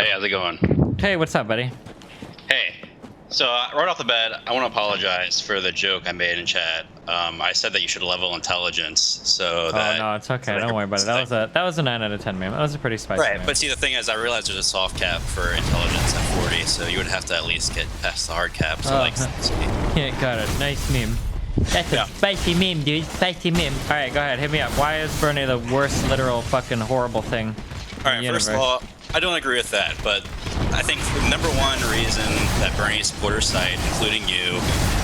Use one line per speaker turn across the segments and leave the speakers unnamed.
Hey, how's it going?
Hey, what's up, buddy?
Hey, so right off the bat, I want to apologize for the joke I made in chat. I said that you should level intelligence, so that.
Oh no, it's okay.
so that
Don't worry about it. That was a 9 out of 10 meme. That was a pretty spicy
Right,
meme.
but see, the thing is, I realized there's a soft cap for intelligence at 40, so you would have to at least get past the hard cap. So
Yeah, got it. Nice meme. That's a spicy meme, dude. Spicy meme. All right, go ahead. Hit me up. Why is Bernie the worst, literal, fucking horrible thing?
All right, first of all, I don't agree with that, but I think the number one reason that Bernie supporters cite, including you,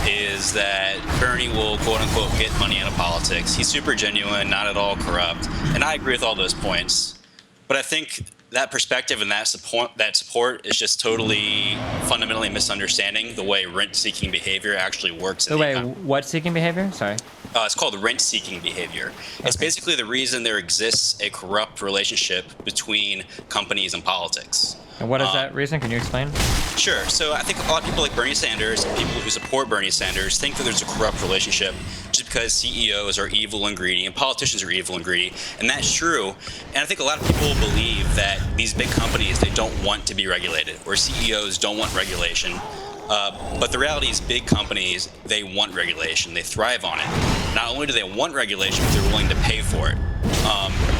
is that Bernie will quote-unquote get money out of politics. He's super genuine, not at all corrupt, and I agree with all those points. But I think that perspective and that support is just totally fundamentally misunderstanding the way rent-seeking behavior actually works.
Wait, what seeking behavior? Sorry.
It's called rent-seeking behavior. Okay. It's basically the reason there exists a corrupt relationship between companies and politics.
And what is that reason? Can you explain?
Sure. So I think a lot of people like Bernie Sanders and people who support Bernie Sanders think that there's a corrupt relationship just because CEOs are evil and greedy and politicians are evil and greedy. And that's true. And I think a lot of people believe that these big companies, they don't want to be regulated, or CEOs don't want regulation. But the reality is big companies, they want regulation. They thrive on it. Not only do they want regulation, but they're willing to pay for it.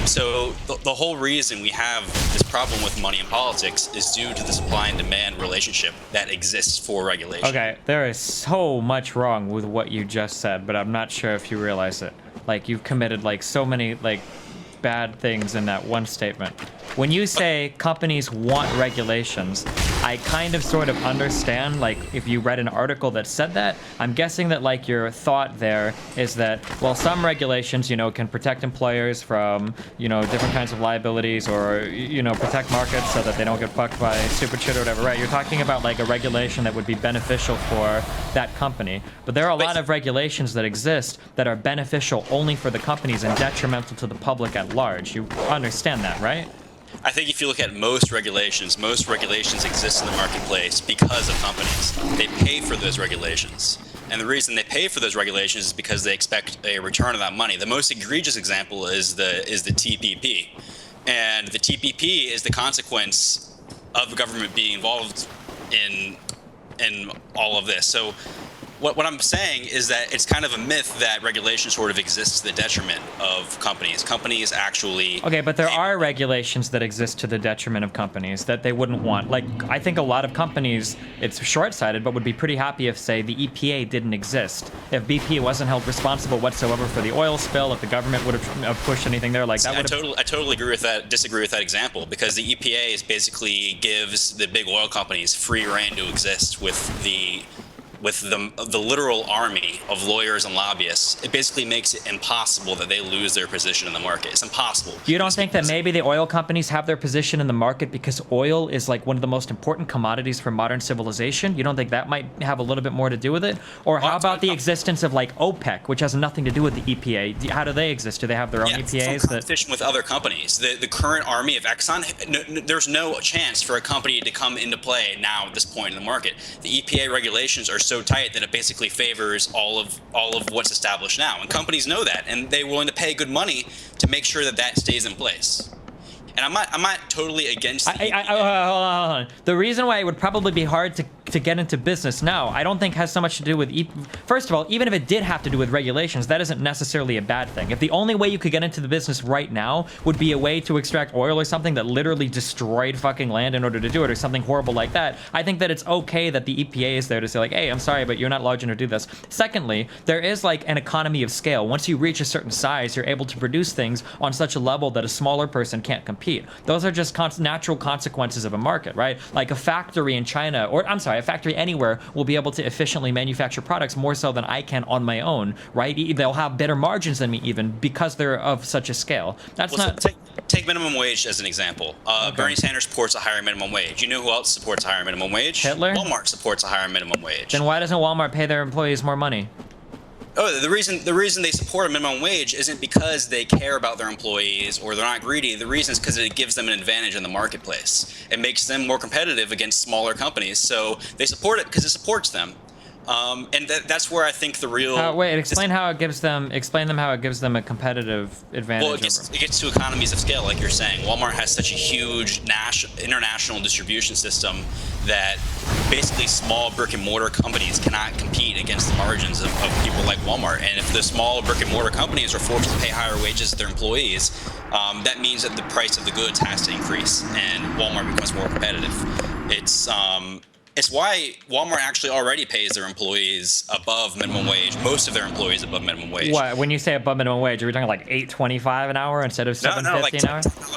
So the whole reason we have this problem with money in politics is due to the supply and demand relationship that exists for regulation.
Okay, there is so much wrong with what you just said, but I'm not sure if you realize it. Like, you've committed, like, so many, like, bad things in that one statement. When you say companies want regulations, I kind of sort of understand, like, if you read an article that said that, I'm guessing that, like, your thought there is that, well, some regulations, you know, can protect employers from, you know, different kinds of liabilities, or, you know, protect markets so that they don't get fucked by stupid shit or whatever, right? You're talking about, like, a regulation that would be beneficial for that company. But there are a lot of regulations that exist that are beneficial only for the companies and detrimental to the public at large. You understand that, right?
I think if you look at most regulations exist in the marketplace because of companies. They pay for those regulations. And the reason they pay for those regulations is because they expect a return on that money. The most egregious example is the TPP. And the TPP is the consequence of the government being involved in all of this. So what I'm saying is that it's kind of a myth that regulation sort of exists to the detriment of companies. Companies actually...
Okay, but there are regulations that exist to the detriment of companies that they wouldn't want. Like, I think a lot of companies, it's short-sighted, but would be pretty happy if, say, the EPA didn't exist. If BP wasn't held responsible whatsoever for the oil spill, if the government would have pushed anything there, like, that would have...
I totally agree with that, disagree with that example, because the EPA is basically gives the big oil companies free rein to exist with the literal army of lawyers and lobbyists. It basically makes it impossible that they lose their position in the market. It's impossible.
You don't think that maybe the oil companies have their position in the market because oil is like one of the most important commodities for modern civilization? You don't think that might have a little bit more to do with it? Or how about the existence of like OPEC, which has nothing to do with the EPA? How do they exist? Do they have their own EPAs?
Competition with other companies. The current army of Exxon, there's no chance for a company to come into play now at this point in the market. The EPA regulations are so tight that it basically favors all of what's established now, and companies know that, and they're willing to pay good money to make sure that that stays in place. And I'm not totally against
hold on. The reason why it would probably be hard to get into business now, I don't think has so much to do with... First of all, even if it did have to do with regulations, that isn't necessarily a bad thing. If the only way you could get into the business right now would be a way to extract oil or something that literally destroyed fucking land in order to do it, or something horrible like that, I think that it's okay that the EPA is there to say, like, hey, I'm sorry, but you're not large enough to do this. Secondly, there is like an economy of scale. Once you reach a certain size, you're able to produce things on such a level that a smaller person can't compete. Those are just natural consequences of a market, right? Like a factory in China, or I'm sorry, a factory anywhere will be able to efficiently manufacture products more so than I can on my own, right? They'll have better margins than me even because they're of such a scale. That's not...
So take minimum wage as an example. Okay. Bernie Sanders supports a higher minimum wage. You know who else supports a higher minimum wage?
Hitler?
Walmart supports a higher minimum wage.
Then why doesn't Walmart pay their employees more money?
Oh, the reason they support a minimum wage isn't because they care about their employees or they're not greedy. The reason is because it gives them an advantage in the marketplace. It makes them more competitive against smaller companies. So they support it because it supports them. And that's where I think the real
Explain how it gives them a competitive advantage.
Well, it gets to economies of scale, like you're saying. Walmart has such a huge international distribution system that basically small brick and mortar companies cannot compete against the margins of people like Walmart. And if the small brick and mortar companies are forced to pay higher wages to their employees, that means that the price of the goods has to increase, and Walmart becomes more competitive. It's why Walmart actually already pays their employees above minimum wage. Most of their employees above minimum wage.
What? When you say above minimum wage, are we talking like $8.25 an hour instead of $7.50 an hour?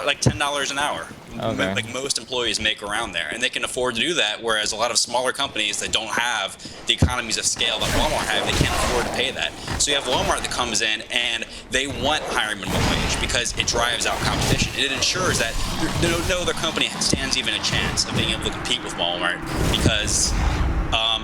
Like $10 an hour.
Okay.
Like most employees make around there, and they can afford to do that. Whereas a lot of smaller companies that don't have the economies of scale that Walmart have, they can't afford to pay that. So you have Walmart that comes in and they want higher minimum wage because it drives out competition. It ensures that no other company stands even a chance of being able to compete with Walmart because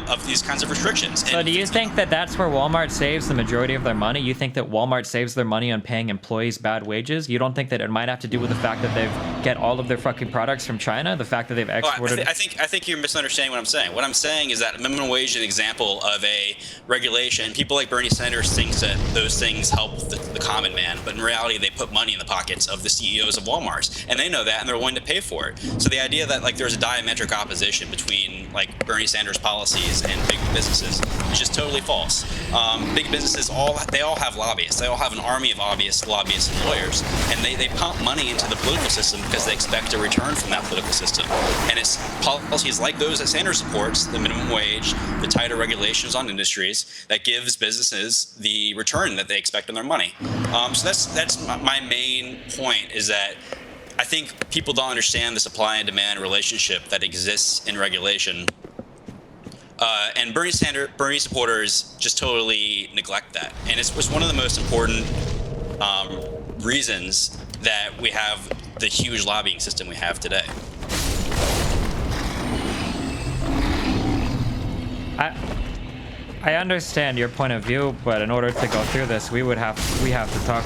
of these kinds of restrictions.
So do you think that that's where Walmart saves the majority of their money? You think that Walmart saves their money on paying employees bad wages? You don't think that it might have to do with the fact that they get all of their fucking products from China? The fact that they've exported...
I think you're misunderstanding what I'm saying. What I'm saying is that minimum wage is an example of a regulation. People like Bernie Sanders think that those things help the common man, but in reality, they put money in the pockets of the CEOs of Walmarts, and they know that, and they're willing to pay for it. So the idea that like there's a diametric opposition between like Bernie Sanders policies and big businesses is just totally false. Big businesses all have lobbyists. They all have an army of lobbyists and lawyers, and they pump money into the political system because they expect a return from that political system. And it's policies like those that Sanders supports, the minimum wage, the tighter regulations on industries, that gives businesses the return that they expect on their money. So that's my main point, is that I think people don't understand the supply and demand relationship that exists in regulation. And Bernie supporters just totally neglect that. And it's one of the most important reasons that we have the huge lobbying system we have today.
I understand your point of view, but in order to go through this, we have to talk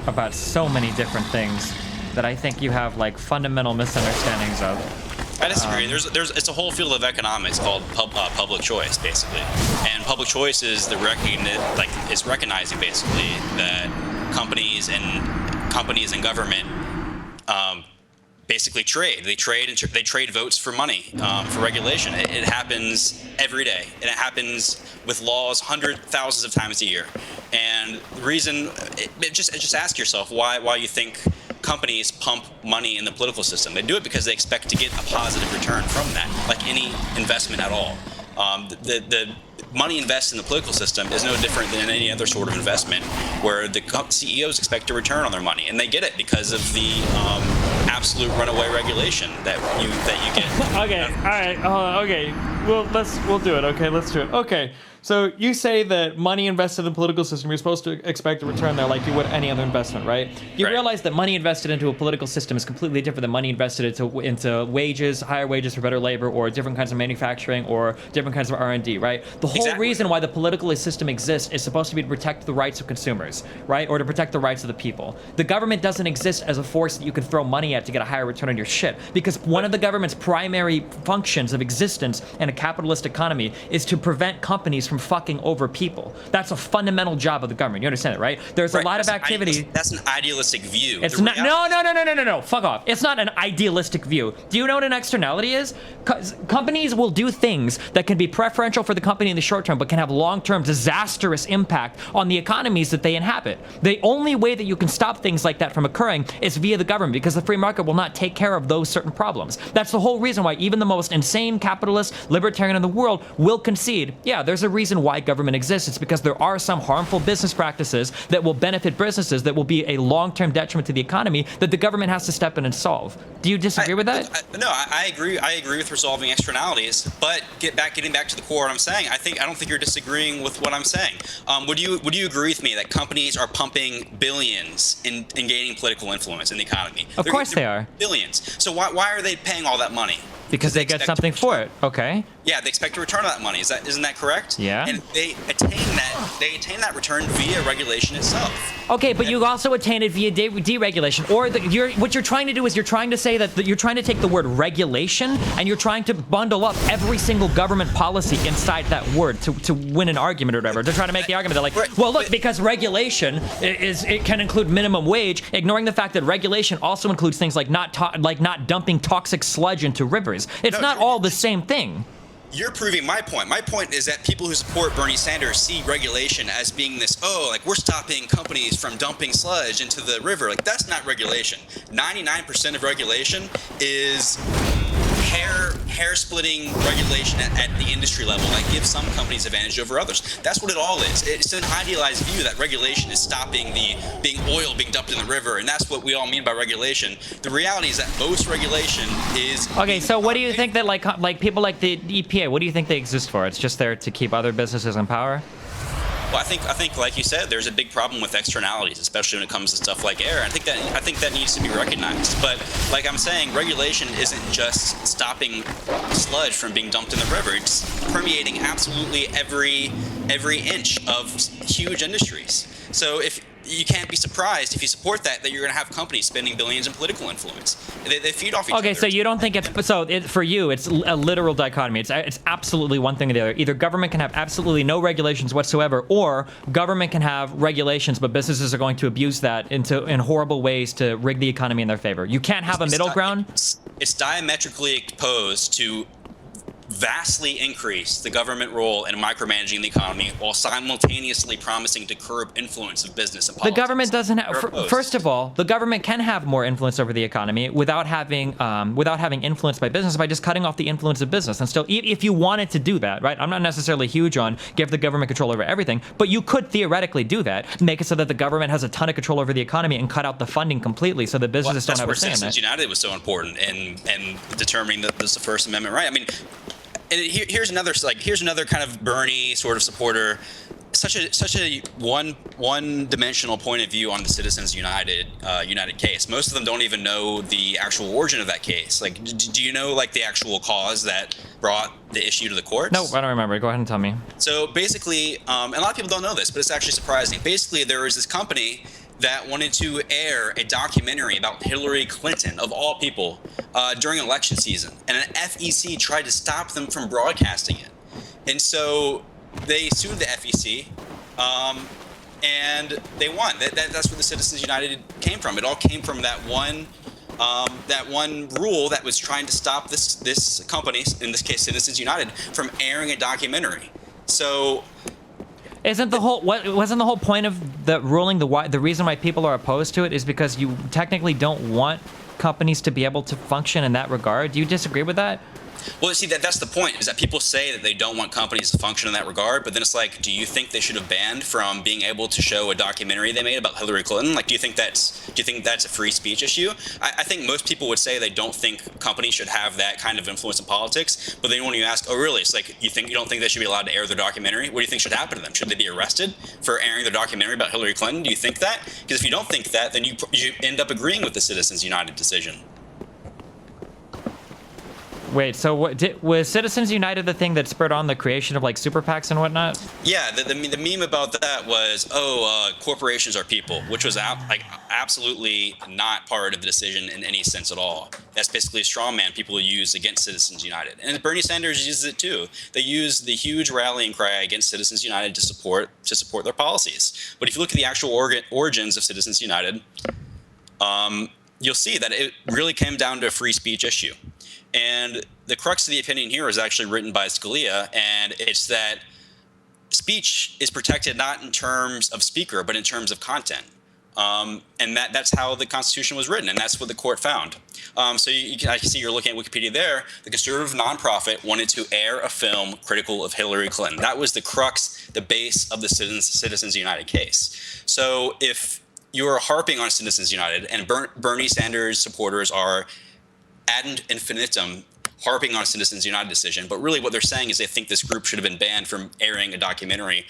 about so many different things that I think you have like fundamental misunderstandings of.
I disagree. It's a whole field of economics called public choice, basically, and public choice is is recognizing basically that companies and government basically trade. They trade votes for money, for regulation. It happens every day, and it happens with laws thousands of times a year. And the reason, just ask yourself why you think companies pump money in the political system. They do it because they expect to get a positive return from that, like any investment at all. The money invested in the political system is no different than any other sort of investment, where the CEOs expect a return on their money, and they get it because of the absolute runaway regulation that you get.
Okay, all right, okay. We'll do it. Okay, let's do it. Okay. So you say that money invested in the political system, you're supposed to expect a return there like you would any other investment, right? You realize that money invested into a political system is completely different than money invested into wages, higher wages for better labor, or different kinds of manufacturing, or different kinds of R&D, right? The whole reason why the political system exists is supposed to be to protect the rights of consumers, right? Or to protect the rights of the people. The government doesn't exist as a force that you can throw money at to get a higher return on your shit, because one of the government's primary functions of existence in a capitalist economy is to prevent companies from fucking over people. That's a fundamental job of the government. You understand it, right? There's a lot of activity.
That's an idealistic view.
It's not. No. Fuck off. It's not an idealistic view. Do you know what an externality is? Companies will do things that can be preferential for the company in the short term, but can have long-term disastrous impact on the economies that they inhabit. The only way that you can stop things like that from occurring is via the government, because the free market will not take care of those certain problems. That's the whole reason why even the most insane capitalist libertarian in the world will concede, yeah, there's a reason why government exists. It's because there are some harmful business practices that will benefit businesses that will be a long-term detriment to the economy that the government has to step in and solve. Do you disagree with that?
No, I agree. I agree with resolving externalities, but getting back to the core of what I'm saying, I don't think you're disagreeing with what I'm saying. Would you agree with me that companies are pumping billions in gaining political influence in the economy?
Of course they are.
Billions. So why are they paying all that money?
Because they get something for it. Okay.
Yeah, they expect a return on that money. Isn't that correct?
Yeah.
And they attain that return via regulation itself.
Okay, but you also attain it via deregulation. Or what you're trying to do is you're trying to say that you're trying to take the word regulation and you're trying to bundle up every single government policy inside that word to win an argument or whatever. They're trying to make the argument that like, well, look, because regulation it can include minimum wage, ignoring the fact that regulation also includes things like not dumping toxic sludge into rivers. It's not all the same thing.
You're proving my point. My point is that people who support Bernie Sanders see regulation as being this, like we're stopping companies from dumping sludge into the river. Like that's not regulation. 99% of regulation is hair-splitting regulation at the industry level that gives some companies advantage over others. That's what it all is. It's an idealized view that regulation is stopping oil being dumped in the river, and that's what we all mean by regulation. The reality is that most regulation is...
Okay, so what do you think that like people like the EPA, what do you think they exist for? It's just there to keep other businesses in power?
Well, I think, like you said, there's a big problem with externalities, especially when it comes to stuff like air. I think that needs to be recognized. But like I'm saying, regulation isn't just stopping sludge from being dumped in the river. It's permeating absolutely every inch of huge industries. So if you can't be surprised if you support that you're going to have companies spending billions in political influence. They feed off each other.
Okay, so you don't think for you it's a literal dichotomy. It's absolutely one thing or the other. Either government can have absolutely no regulations whatsoever, or government can have regulations, but businesses are going to abuse that in horrible ways to rig the economy in their favor. You can't have a middle ground.
It's diametrically opposed to vastly increase the government role in micromanaging the economy while simultaneously promising to curb influence of business and politics.
The government doesn't have, first of all, the government can have more influence over the economy without having influence by business, by just cutting off the influence of business. And still, if you wanted to do that, right? I'm not necessarily huge on give the government control over everything, but you could theoretically do that, make it so that the government has a ton of control over the economy and cut out the funding completely so that businesses don't have a say in that.
That's where Citizens United was so important in determining that this is the First Amendment right. I mean, and here's another kind of Bernie sort of supporter, such a one-dimensional point of view on the Citizens United case. Most of them don't even know the actual origin of that case. Like, do you know like the actual cause that brought the issue to the courts?
No, I don't remember. Go ahead and tell me.
So basically, and a lot of people don't know this, but it's actually surprising. Basically, there was this company that wanted to air a documentary about Hillary Clinton, of all people, during election season. And an FEC tried to stop them from broadcasting it. And so they sued the FEC, and they won. That's where the Citizens United came from. It all came from that one rule that was trying to stop this company, in this case Citizens United, from airing a documentary. So...
wasn't the whole point of the ruling, the reason why people are opposed to it is because you technically don't want companies to be able to function in that regard? Do you disagree with that?
Well, see, that's the point, is that people say that they don't want companies to function in that regard, but then it's like, do you think they should have banned from being able to show a documentary they made about Hillary Clinton? Like, do you think that's a free speech issue? I think most people would say they don't think companies should have that kind of influence in politics, but then when you ask, oh, really? It's like, you don't think they should be allowed to air their documentary? What do you think should happen to them? Should they be arrested for airing their documentary about Hillary Clinton? Do you think that? Because if you don't think that, then you end up agreeing with the Citizens United decision.
Wait, so was Citizens United the thing that spurred on the creation of like super PACs and whatnot?
Yeah, the meme about that was, corporations are people, which was absolutely not part of the decision in any sense at all. That's basically a straw man people use against Citizens United. And Bernie Sanders uses it too. They use the huge rallying cry against Citizens United to support their policies. But if you look at the actual origins of Citizens United, you'll see that it really came down to a free speech issue. And the crux of the opinion here is actually written by Scalia, and it's that speech is protected not in terms of speaker, but in terms of content. And that's how the Constitution was written, and that's what the court found. So I can see you're looking at Wikipedia there. The conservative nonprofit wanted to air a film critical of Hillary Clinton. That was the crux, the base of the Citizens United case. So if you're harping on Citizens United, and Bernie Sanders supporters are ad infinitum harping on a Citizens United decision, but really what they're saying is they think this group should have been banned from airing a documentary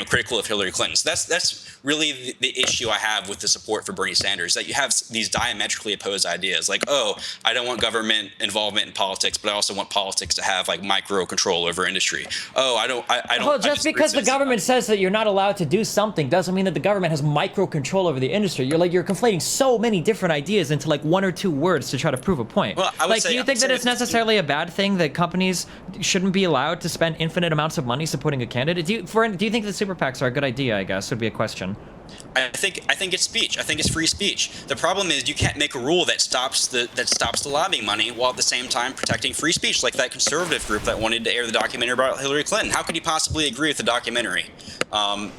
critical of Hillary Clinton. So that's really the issue I have with the support for Bernie Sanders, that you have these diametrically opposed ideas, like, oh, I don't want government involvement in politics, but I also want politics to have like micro control over industry. Oh, I don't.
Well, just because the government says that you're not allowed to do something doesn't mean that the government has micro control over the industry. You're conflating so many different ideas into like one or two words to try to prove a point.
Well, I would
like,
say,
do you think that it's necessarily a bad thing that companies shouldn't be allowed to spend infinite amounts of money supporting a candidate? Do you think that super PACs are a good idea? I guess would be a question.
I think it's speech. I think it's free speech. The problem is you can't make a rule that stops the lobbying money while at the same time protecting free speech, like that conservative group that wanted to air the documentary about Hillary Clinton. How could you possibly agree with the documentary?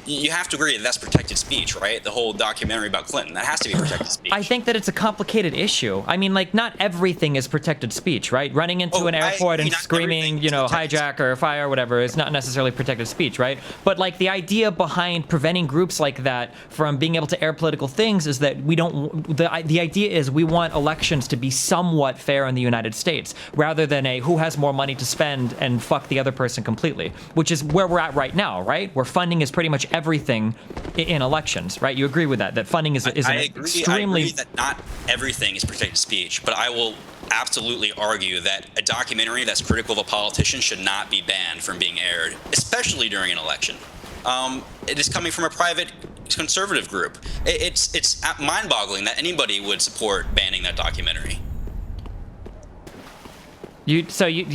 You have to agree that that's protected speech, right? The whole documentary about Clinton, that has to be protected speech.
I think that it's a complicated issue. I mean, like, not everything is protected speech, right? Running into an airport and screaming, hijack or fire or whatever is not necessarily protected speech, right? But like the idea behind preventing groups like that from being able to air political things is that we don't. The idea is we want elections to be somewhat fair in the United States, rather than a who has more money to spend and fuck the other person completely, which is where we're at right now, right? Where funding is pretty much everything in elections, right? You agree with that? That funding is extremely.
I agree that not everything is protected speech, but I will absolutely argue that a documentary that's critical of a politician should not be banned from being aired, especially during an election. It is coming from a private conservative group. It's mind-boggling that anybody would support banning that documentary.
You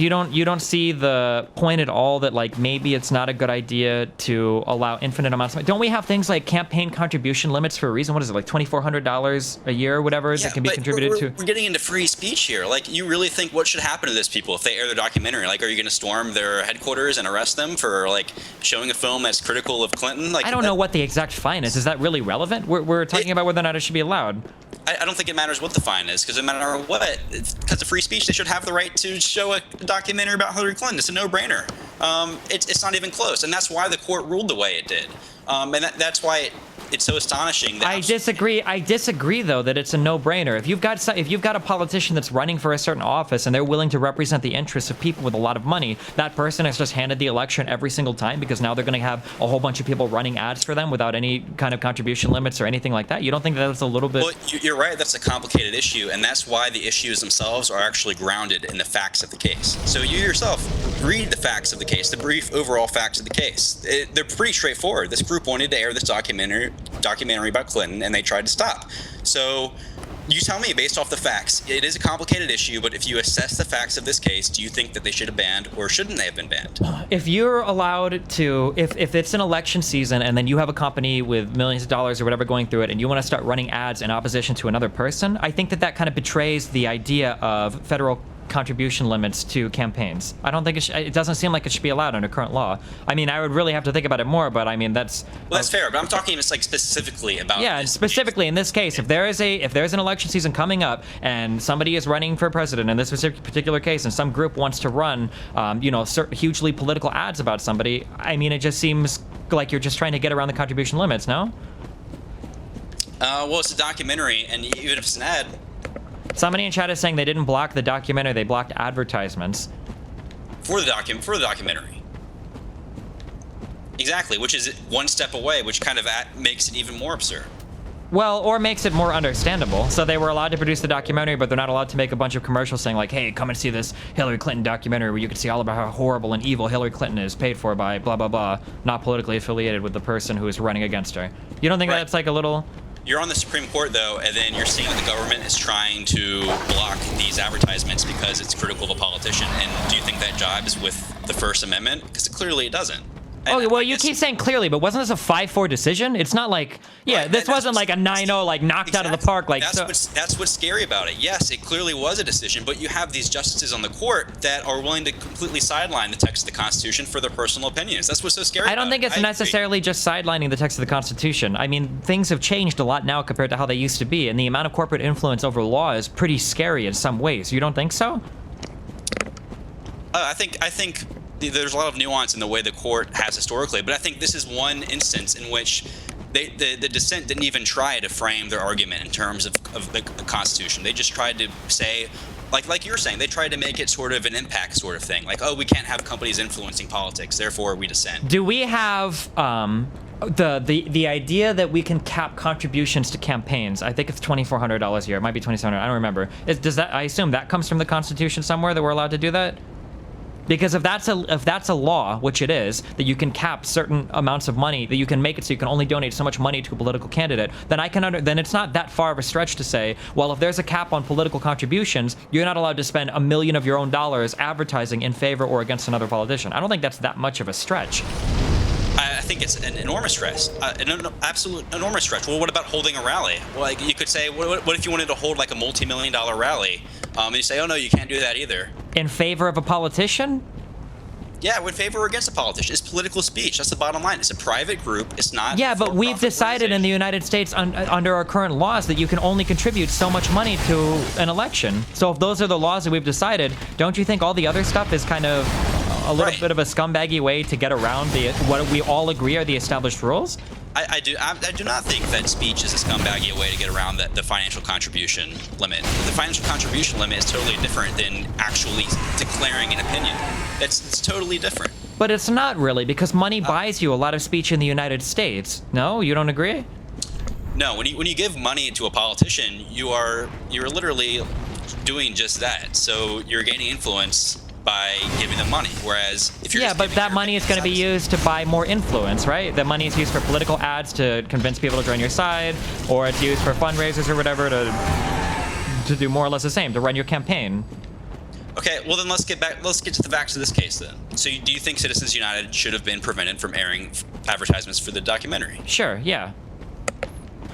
don't see the point at all that like maybe it's not a good idea to allow infinite amounts of money? Don't we have things like campaign contribution limits for a reason? What is it, like $2,400 a year or whatever that can be contributed to?
We're getting into free speech here. Like, you really think what should happen to those people if they air their documentary? Like, are you going to storm their headquarters and arrest them for like showing a film that's critical of Clinton? Like,
I don't know what the exact fine is. Is that really relevant? We're talking about whether or not it should be allowed.
I don't think it matters what the fine is, because no matter what, because of free speech, they should have the right to show a documentary about Hillary Clinton. It's a no-brainer. It's not even close, and that's why the court ruled the way it did. And that's why it's so astonishing. That
I disagree, though, that it's a no-brainer. If you've got a politician that's running for a certain office and they're willing to represent the interests of people with a lot of money, that person is just handed the election every single time because now they're going to have a whole bunch of people running ads for them without any kind of contribution limits or anything like that. You don't think that that's a little bit?
Well, you're right. That's a complicated issue, and that's why the issues themselves are actually grounded in the facts of the case. So you yourself read the facts of the case, the brief overall facts of the case. They're pretty straightforward. This group wanted to air this documentary about Clinton, and they tried to stop. So you tell me, based off the facts, it is a complicated issue, but if you assess the facts of this case, do you think that they should have banned, or shouldn't they have been banned?
If you're allowed to, if it's an election season and then you have a company with millions of dollars or whatever going through it and you want to start running ads in opposition to another person, I think that kind of betrays the idea of federal contribution limits to campaigns. I don't think it doesn't seem like it should be allowed under current law. I mean, I would really have to think about it more, but I mean, that's
fair, but I'm talking just like specifically about
specifically in this case. If there's an election season coming up and somebody is running for president in this particular case and some group wants to run hugely political ads about somebody, I mean, it just seems like you're just trying to get around the contribution limits, no?
Well, it's a documentary, and even if it's an ad.
Somebody in chat is saying they didn't block the documentary, they blocked advertisements.
For the documentary. Exactly, which is one step away, which kind of makes it even more absurd.
Well, or makes it more understandable. So they were allowed to produce the documentary, but they're not allowed to make a bunch of commercials saying like, hey, come and see this Hillary Clinton documentary where you can see all about how horrible and evil Hillary Clinton is, paid for by blah, blah, blah, not politically affiliated with the person who is running against her. You don't think that's like a little...
You're on the Supreme Court, though, and then you're seeing that the government is trying to block these advertisements because it's critical of a politician. And do you think that jives with the First Amendment? Because clearly it doesn't.
Oh, well, you keep saying clearly, but wasn't this a 5-4 decision? It's not like, this wasn't like a 9-0, like knocked out of the park. Like
that's what's scary about it. Yes, it clearly was a decision, but you have these justices on the court that are willing to completely sideline the text of the Constitution for their personal opinions. That's what's so scary about it.
I don't think it's necessarily just sidelining the text of the Constitution. I mean, things have changed a lot now compared to how they used to be, and the amount of corporate influence over law is pretty scary in some ways. You don't think so?
I think there's a lot of nuance in the way the court has historically, but I think this is one instance in which The dissent didn't even try to frame their argument in terms of the Constitution. They just tried to say, like you're saying, they tried to make it sort of an impact sort of thing. Like, oh, we can't have companies influencing politics, therefore we dissent.
Do we have the idea that we can cap contributions to campaigns? I think it's $2,400 a year. It might be $2,700. I don't remember. Does that? I assume that comes from the Constitution somewhere that we're allowed to do that? Because if that's a law, which it is, that you can cap certain amounts of money, that you can make it so you can only donate so much money to a political candidate, then then it's not that far of a stretch to say, well, if there's a cap on political contributions, you're not allowed to spend $1 million of your own dollars advertising in favor or against another politician. I don't think that's that much of a stretch.
I think it's an enormous stretch, an absolute enormous stretch. Well, what about holding a rally? Well, like, you could say, what if you wanted to hold like a multi-million-dollar rally? And you say, oh no, you can't do that either.
In favor of a politician?
Yeah, in favor or against a politician. It's political speech. That's the bottom line. It's a private group. It's not.
Yeah, but we've decided in the United States under our current laws that you can only contribute so much money to an election. So if those are the laws that we've decided, don't you think all the other stuff is kind of a little bit of a scumbaggy way to get around what we all agree are the established rules?
I do not think that speech is a scumbaggy way to get around the financial contribution limit. The financial contribution limit is totally different than actually declaring an opinion. It's totally different.
But it's not really, because money buys you a lot of speech in the United States. No, you don't agree?
No, when you give money to a politician, you're literally doing just that. So you're gaining influence by giving them money, whereas if you're
but that money is going to be used to buy more influence, right? That money is used for political ads to convince people to join your side, or it's used for fundraisers or whatever to do more or less the same, to run your campaign.
Okay, well then let's get to the facts of this case then. So do you think Citizens United should have been prevented from airing advertisements for the documentary?
Sure, yeah.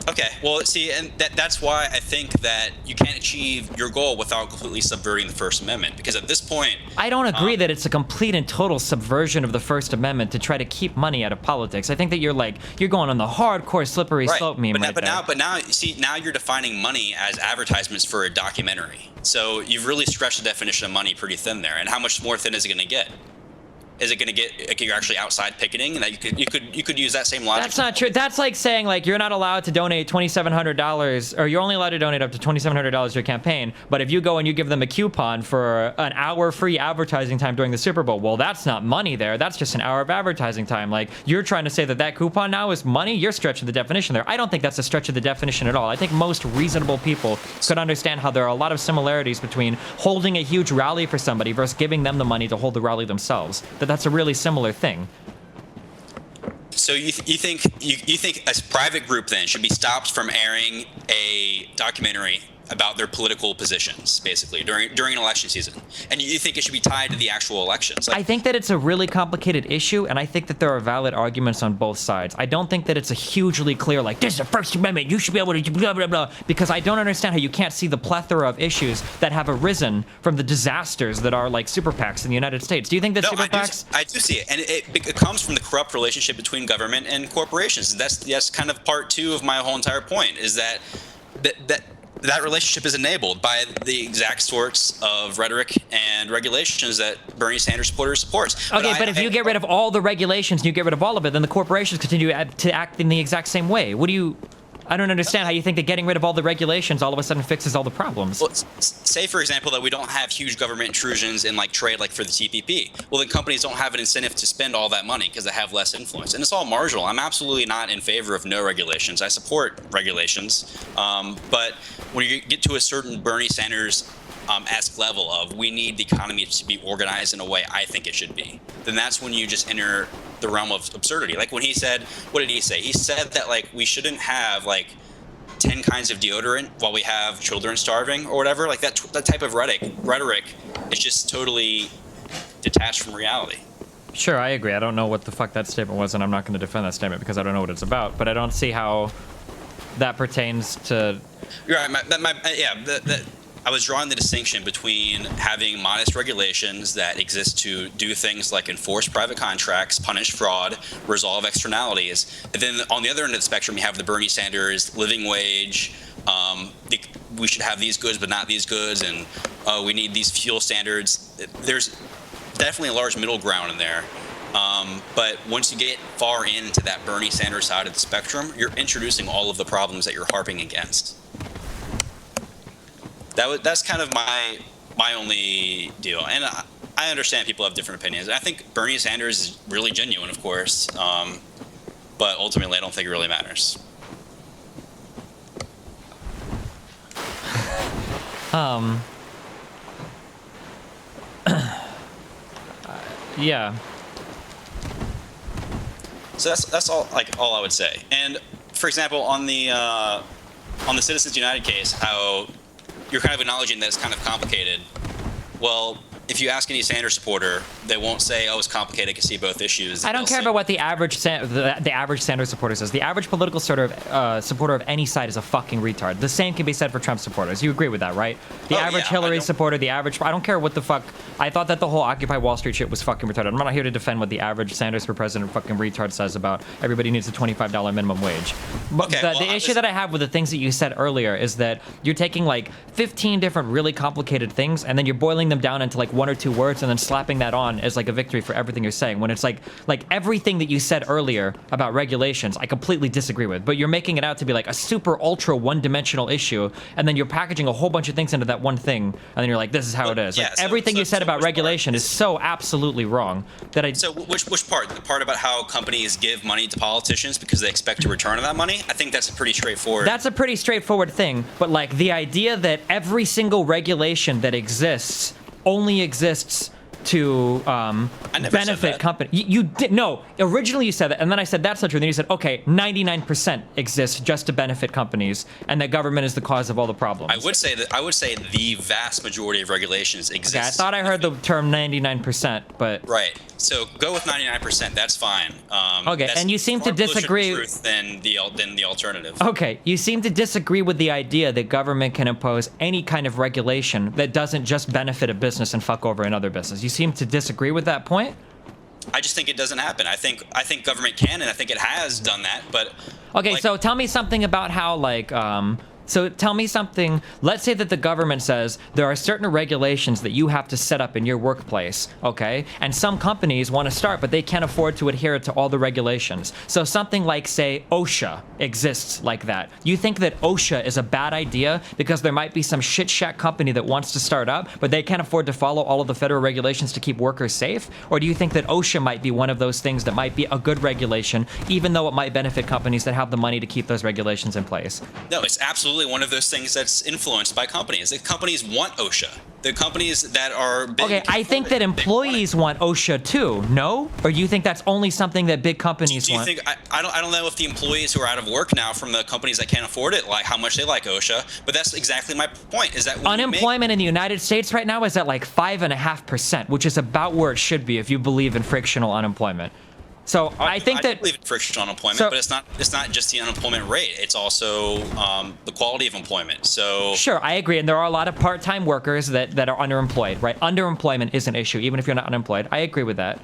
Okay, well, see, and that's why I think that you can't achieve your goal without completely subverting the First Amendment, because at this point...
I don't agree that it's a complete and total subversion of the First Amendment to try to keep money out of politics. I think that you're going on the hardcore slippery slope meme
but now you're defining money as advertisements for a documentary. So you've really stretched the definition of money pretty thin there, and how much more thin is it going to get? Is it going to get like, you're actually outside picketing, and that you could use that same logic?
That's not true. That's like saying you're not allowed to donate $2,700, or you're only allowed to donate up to $2,700 to your campaign. But if you go and you give them a coupon for an hour free advertising time during the Super Bowl, well, that's not money there. That's just an hour of advertising time. Like, you're trying to say that coupon now is money. You're stretching the definition there. I don't think that's a stretch of the definition at all. I think most reasonable people could understand how there are a lot of similarities between holding a huge rally for somebody versus giving them the money to hold the rally themselves. That's a really similar thing.
So you think a private group then should be stopped from airing a documentary about their political positions, basically, during an election season, and you think it should be tied to the actual elections?
I think that it's a really complicated issue, and I think that there are valid arguments on both sides. I don't think that it's a hugely clear, this is the First Amendment, you should be able to blah, blah, blah, because I don't understand how you can't see the plethora of issues that have arisen from the disasters that are super PACs in the United States. Do you think that super PACs...
I do see it, and it comes from the corrupt relationship between government and corporations. That's kind of part two of my whole entire point, is that relationship is enabled by the exact sorts of rhetoric and regulations that Bernie Sanders supporters supports.
Okay, but if you get rid of all the regulations and you get rid of all of it, then the corporations continue to act in the exact same way. I don't understand how you think that getting rid of all the regulations all of a sudden fixes all the problems.
Well, say, for example, that we don't have huge government intrusions in trade for the TPP. Well, then companies don't have an incentive to spend all that money because they have less influence. And it's all marginal. I'm absolutely not in favor of no regulations. I support regulations. But when you get to a certain Bernie Sanders esque level of we need the economy to be organized in a way I think it should be, then that's when you just enter the realm of absurdity. Like when he said, what did he say? He said that we shouldn't have 10 kinds of deodorant while we have children starving or whatever. That type of rhetoric is just totally detached from reality.
Sure, I agree. I don't know what the fuck that statement was, and I'm not going to defend that statement because I don't know what it's about. But I don't see how that pertains to.
You're right. I was drawing the distinction between having modest regulations that exist to do things like enforce private contracts, punish fraud, resolve externalities. And then on the other end of the spectrum, you have the Bernie Sanders living wage. We should have these goods, but not these goods. And we need these fuel standards. There's definitely a large middle ground in there. But once you get far into that Bernie Sanders side of the spectrum, you're introducing all of the problems that you're harping against. That's kind of my only deal. And I understand people have different opinions. I think Bernie Sanders is really genuine, of course, but ultimately I don't think it really matters.
Yeah.
So that's all I would say. And for example, on the Citizens United case, how you're kind of acknowledging that it's kind of complicated. Well, if you ask any Sanders supporter, they won't say, "Oh, it's complicated. I can see both issues."
I don't care about what the average Sanders supporter says. The average political supporter of any side is a fucking retard. The same can be said for Trump supporters. You agree with that, right? The average Hillary supporter, I don't care what the fuck. I thought that the whole Occupy Wall Street shit was fucking retarded. I'm not here to defend what the average Sanders for president fucking retard says about everybody needs a $25 minimum wage. But the issue that I have with the things that you said earlier is that you're taking like 15 different really complicated things and then you're boiling them down into like 1 or 2 words and then slapping that on as like a victory for everything you're saying, when it's like everything that you said earlier about regulations I completely disagree with, but you're making it out to be like a super ultra one-dimensional issue, and then you're packaging a whole bunch of things into that one thing, and then you're like, this is how it is. Everything you said about regulation is so absolutely wrong that So
which part? The part about how companies give money to politicians because they expect a return on that money? I think that's pretty straightforward.
That's a pretty straightforward thing, but like the idea that every single regulation that exists only exists to benefit company. You did no. Originally you said that, and then I said that's not true. And then you said, okay, 99% exists just to benefit companies, and that government is the cause of all the problems.
I would say the vast majority of regulations exist.
Okay, I thought I heard the term 99%, but
right. So go with 99%. That's fine.
Okay,
that's
and you seem to disagree.
More truth than the alternative.
Okay, you seem to disagree with the idea that government can impose any kind of regulation that doesn't just benefit a business and fuck over another business. You seem to disagree with that point?
I just think it doesn't happen. I think government can, and I think it has done that, but
okay, so tell me something about how so tell me something. Let's say that the government says there are certain regulations that you have to set up in your workplace, okay? And some companies want to start, but they can't afford to adhere to all the regulations. So something like, say, OSHA exists like that. You think that OSHA is a bad idea because there might be some shit shack company that wants to start up, but they can't afford to follow all of the federal regulations to keep workers safe? Or do you think that OSHA might be one of those things that might be a good regulation, even though it might benefit companies that have the money to keep those regulations in place?
No, it's absolutely one of those things that's influenced by companies. The companies want OSHA. The companies that are big.
Okay, I think that employees want OSHA too. No, or you think that's only something that big companies want?
Do you think I don't know if the employees who are out of work now from the companies that can't afford it, like how much they like OSHA? But that's exactly my point. Is that
unemployment in the United States right now is at like 5.5%, which is about where it should be if you believe in frictional unemployment. So I think that
believe in frictional unemployment, but it's not just the unemployment rate. It's also the quality of employment. So
sure, I agree, and there are a lot of part-time workers that are underemployed. Right, underemployment is an issue, even if you're not unemployed. I agree with that.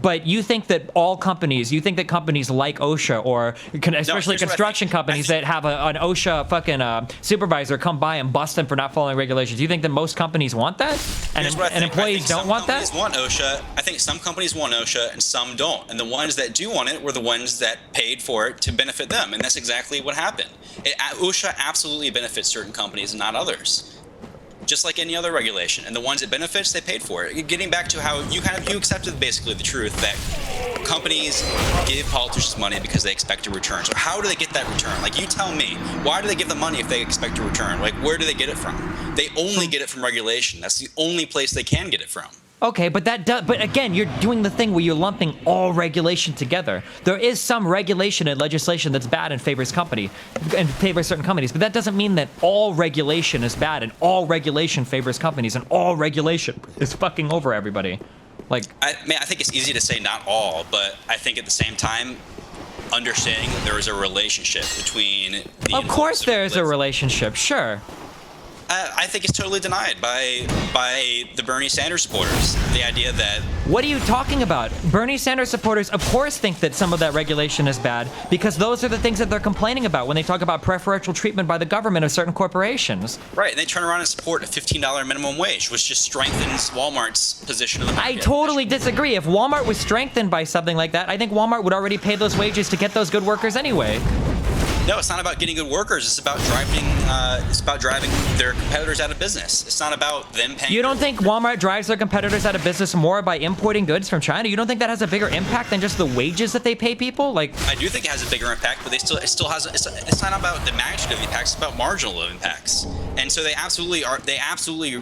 But you think that companies like OSHA, or especially construction companies that have an OSHA fucking supervisor come by and bust them for not following regulations, you think that most companies want that? And employees don't want that?
Some companies want OSHA. I think some companies want OSHA and some don't. And the ones that do want it were the ones that paid for it to benefit them. And that's exactly what happened. OSHA absolutely benefits certain companies and not others. Just like any other regulation, and the ones it benefits, they paid for it. Getting back to how you accepted basically the truth that companies give politicians money because they expect a return. So how do they get that return? Like, you tell me, why do they give the money if they expect a return? Like, where do they get it from? They only get it from regulation. That's the only place they can get it from.
Okay, but again, you're doing the thing where you're lumping all regulation together. There is some regulation and legislation that's bad and favors certain companies, but that doesn't mean that all regulation is bad and all regulation favors companies and all regulation is fucking over everybody. Like,
I think it's easy to say not all, but I think at the same time, understanding that there is a relationship between the.
Of course, there is a relationship. Sure.
I I think it's totally denied by the Bernie Sanders supporters. The idea that
What are you talking about? Bernie Sanders supporters, of course, think that some of that regulation is bad because those are the things that they're complaining about when they talk about preferential treatment by the government of certain corporations.
right, and they turn around and support a $15 minimum wage, which just strengthens Walmart's position in the market.
I totally disagree. If Walmart was strengthened by something like that, I think Walmart would already pay those wages to get those good workers anyway.
No, it's not about getting good workers. It's about driving their competitors out of business. It's not about them paying.
You don't think Walmart drives their competitors out of business more by importing goods from China? You don't think that has a bigger impact than just the wages that they pay people? Like,
I do think it has a bigger impact, but it still has. It's not about the magnitude of the impacts. It's about marginal impacts. And so they absolutely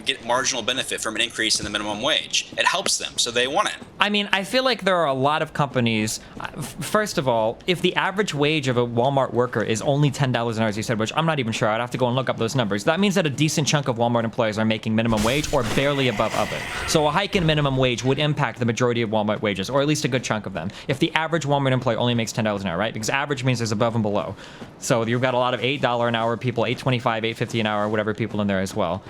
get marginal benefit from an increase in the minimum wage. It helps them, so they want it.
I mean, I feel like there are a lot of companies. First of all, if the average wage of a Walmart worker is only $10 an hour, as you said, which I'm not even sure. I'd have to go and look up those numbers. That means that a decent chunk of Walmart employees are making minimum wage or barely above of it. So a hike in minimum wage would impact the majority of Walmart wages, or at least a good chunk of them. If the average Walmart employee only makes $10 an hour, right? Because average means there's above and below. So you've got a lot of $8 an hour people, $8.25, $8.50 an hour, whatever people in there as well.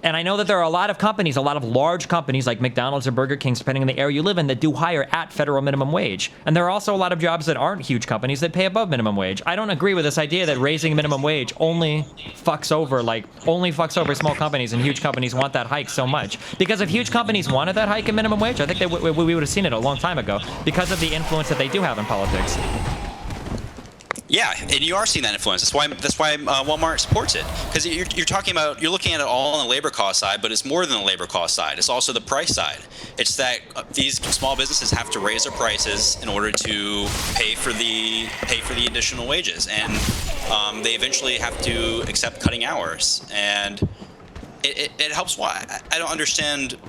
And I know that there are a lot of companies, a lot of large companies like McDonald's or Burger King, depending on the area you live in, that do hire at federal minimum wage. And there are also a lot of jobs that aren't huge companies that pay above minimum wage. I don't agree with this idea that raising minimum wage only fucks over small companies, and huge companies want that hike so much. Because if huge companies wanted that hike in minimum wage, I think we would have seen it a long time ago because of the influence that they do have in politics.
Yeah, and you are seeing that influence. That's why Walmart supports it, because you're looking at it all on the labor cost side, but it's more than the labor cost side. It's also the price side. It's that these small businesses have to raise their prices in order to pay for the additional wages, and they eventually have to accept cutting hours, and it helps. Why I don't understand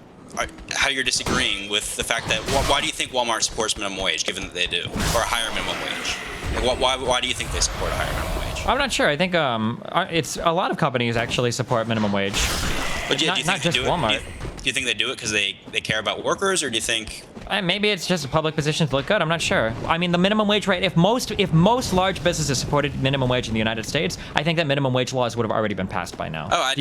how you're disagreeing with the fact that why do you think Walmart supports minimum wage, given that they do, or a higher minimum wage? Why do you think they support a higher minimum wage?
I'm not sure. I think it's a lot of companies actually support minimum wage.
But do you think
not just Walmart.
Do you think they do it because they care about workers, or do you think?
Maybe it's just a public position to look good. I'm not sure. I mean, the minimum wage rate. If most large businesses supported minimum wage in the United States, I think that minimum wage laws would have already been passed by now.
Oh, I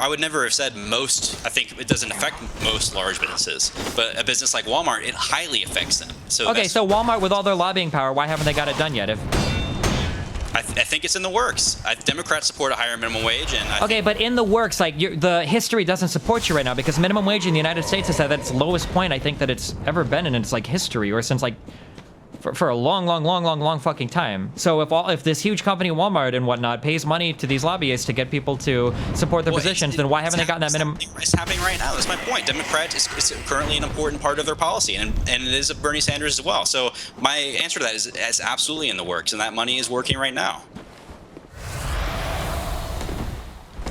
would never have said most. I think it doesn't affect most large businesses, but a business like Walmart, it highly affects them. So
okay, so Walmart, with all their lobbying power, why haven't they got it done yet?
I think it's in the works. Democrats support a higher minimum wage, and
okay, but in the works, like the history doesn't support you right now because minimum wage in the United States is at its lowest point I think that it's ever been in its like history, or since like for a long fucking time. So if this huge company Walmart and whatnot pays money to these lobbyists to get people to support their positions, then why haven't they gotten that minimum?
It's happening right now. That's my point. Democrats is currently an important part of their policy, and it is of Bernie Sanders as well. So my answer to that is it's absolutely in the works, and that money is working right now.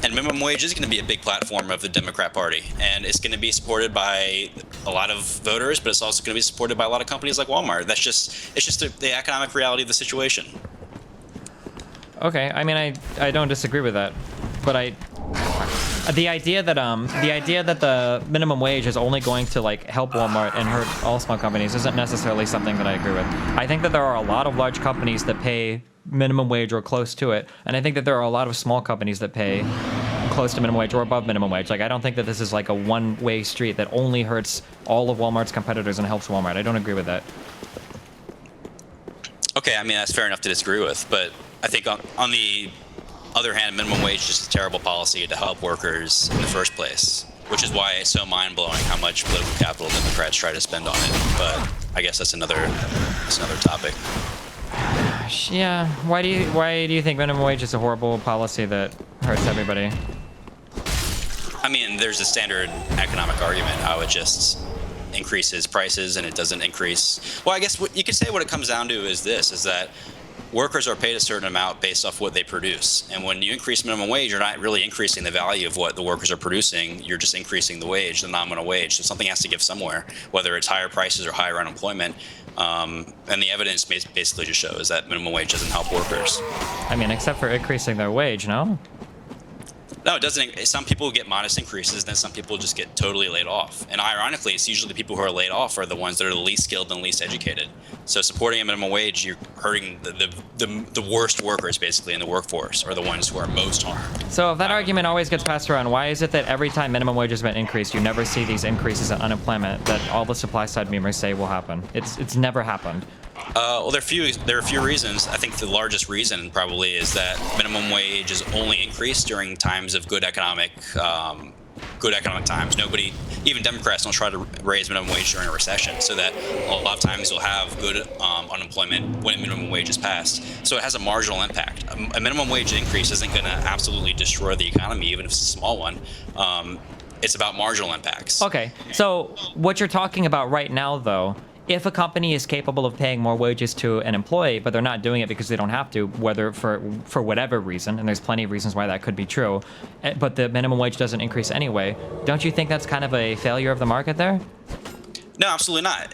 And minimum wage is going to be a big platform of the Democrat Party, and it's going to be supported by a lot of voters, but it's also going to be supported by a lot of companies like Walmart. It's just the economic reality of the situation.
Okay, I mean, I don't disagree with that, but the idea that the minimum wage is only going to like help Walmart and hurt all small companies isn't necessarily something that I agree with. I think that there are a lot of large companies that pay minimum wage or close to it, and I think that there are a lot of small companies that pay close to minimum wage or above minimum wage. Like, I don't think that this is like a one-way street that only hurts all of Walmart's competitors and helps Walmart. I don't agree with that.
Okay, I mean, that's fair enough to disagree with, but I think on the other hand, minimum wage is just a terrible policy to help workers in the first place, which is why it's so mind-blowing how much political capital Democrats try to spend on it. But I guess that's another topic.
Yeah, why do you think minimum wage is a horrible policy that hurts everybody?
I mean, there's a standard economic argument how it just increases prices and it doesn't increase. Well, I guess what you could say what it comes down to is that workers are paid a certain amount based off what they produce. And when you increase minimum wage, you're not really increasing the value of what the workers are producing. You're just increasing the wage, the nominal wage. So something has to give somewhere, whether it's higher prices or higher unemployment. And the evidence basically just shows that minimum wage doesn't help workers.
I mean, except for increasing their wage, no?
No, it doesn't. Some people get modest increases, then some people just get totally laid off. And ironically, it's usually the people who are laid off are the ones that are the least skilled and least educated. So supporting a minimum wage, you're hurting the worst workers basically in the workforce, are the ones who are most harmed.
So if that argument always gets passed around, why is it that every time minimum wage has been increased, you never see these increases in unemployment that all the supply side memers say will happen? It's never happened.
Well, there are a few reasons. I think the largest reason probably is that minimum wage is only increased during times of good economic times. Nobody, even Democrats, don't try to raise minimum wage during a recession, so that a lot of times you'll have good unemployment when minimum wage is passed. So it has a marginal impact. A minimum wage increase isn't going to absolutely destroy the economy, even if it's a small one. It's about marginal impacts.
Okay, so what you're talking about right now, though, if a company is capable of paying more wages to an employee, but they're not doing it because they don't have to, whether for whatever reason, and there's plenty of reasons why that could be true, but the minimum wage doesn't increase anyway, don't you think that's kind of a failure of the market there?
No, absolutely not.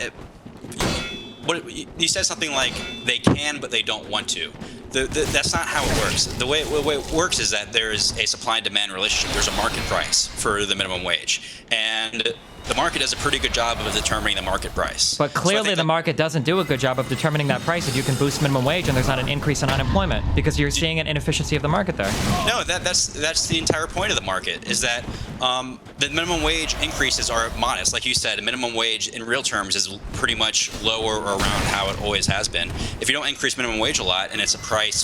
You said something like they can, but they don't want to. That's not how it works. The way it works is that there's a supply and demand relationship. There's a market price for the minimum wage, and the market does a pretty good job of determining the market price.
But clearly the market doesn't do a good job of determining that price if you can boost minimum wage and there's not an increase in unemployment, because you're seeing an inefficiency of the market there.
No, that's the entire point of the market, is that the minimum wage increases are modest. Like you said, a minimum wage in real terms is pretty much lower or around how it always has been. If you don't increase minimum wage a lot and it's a price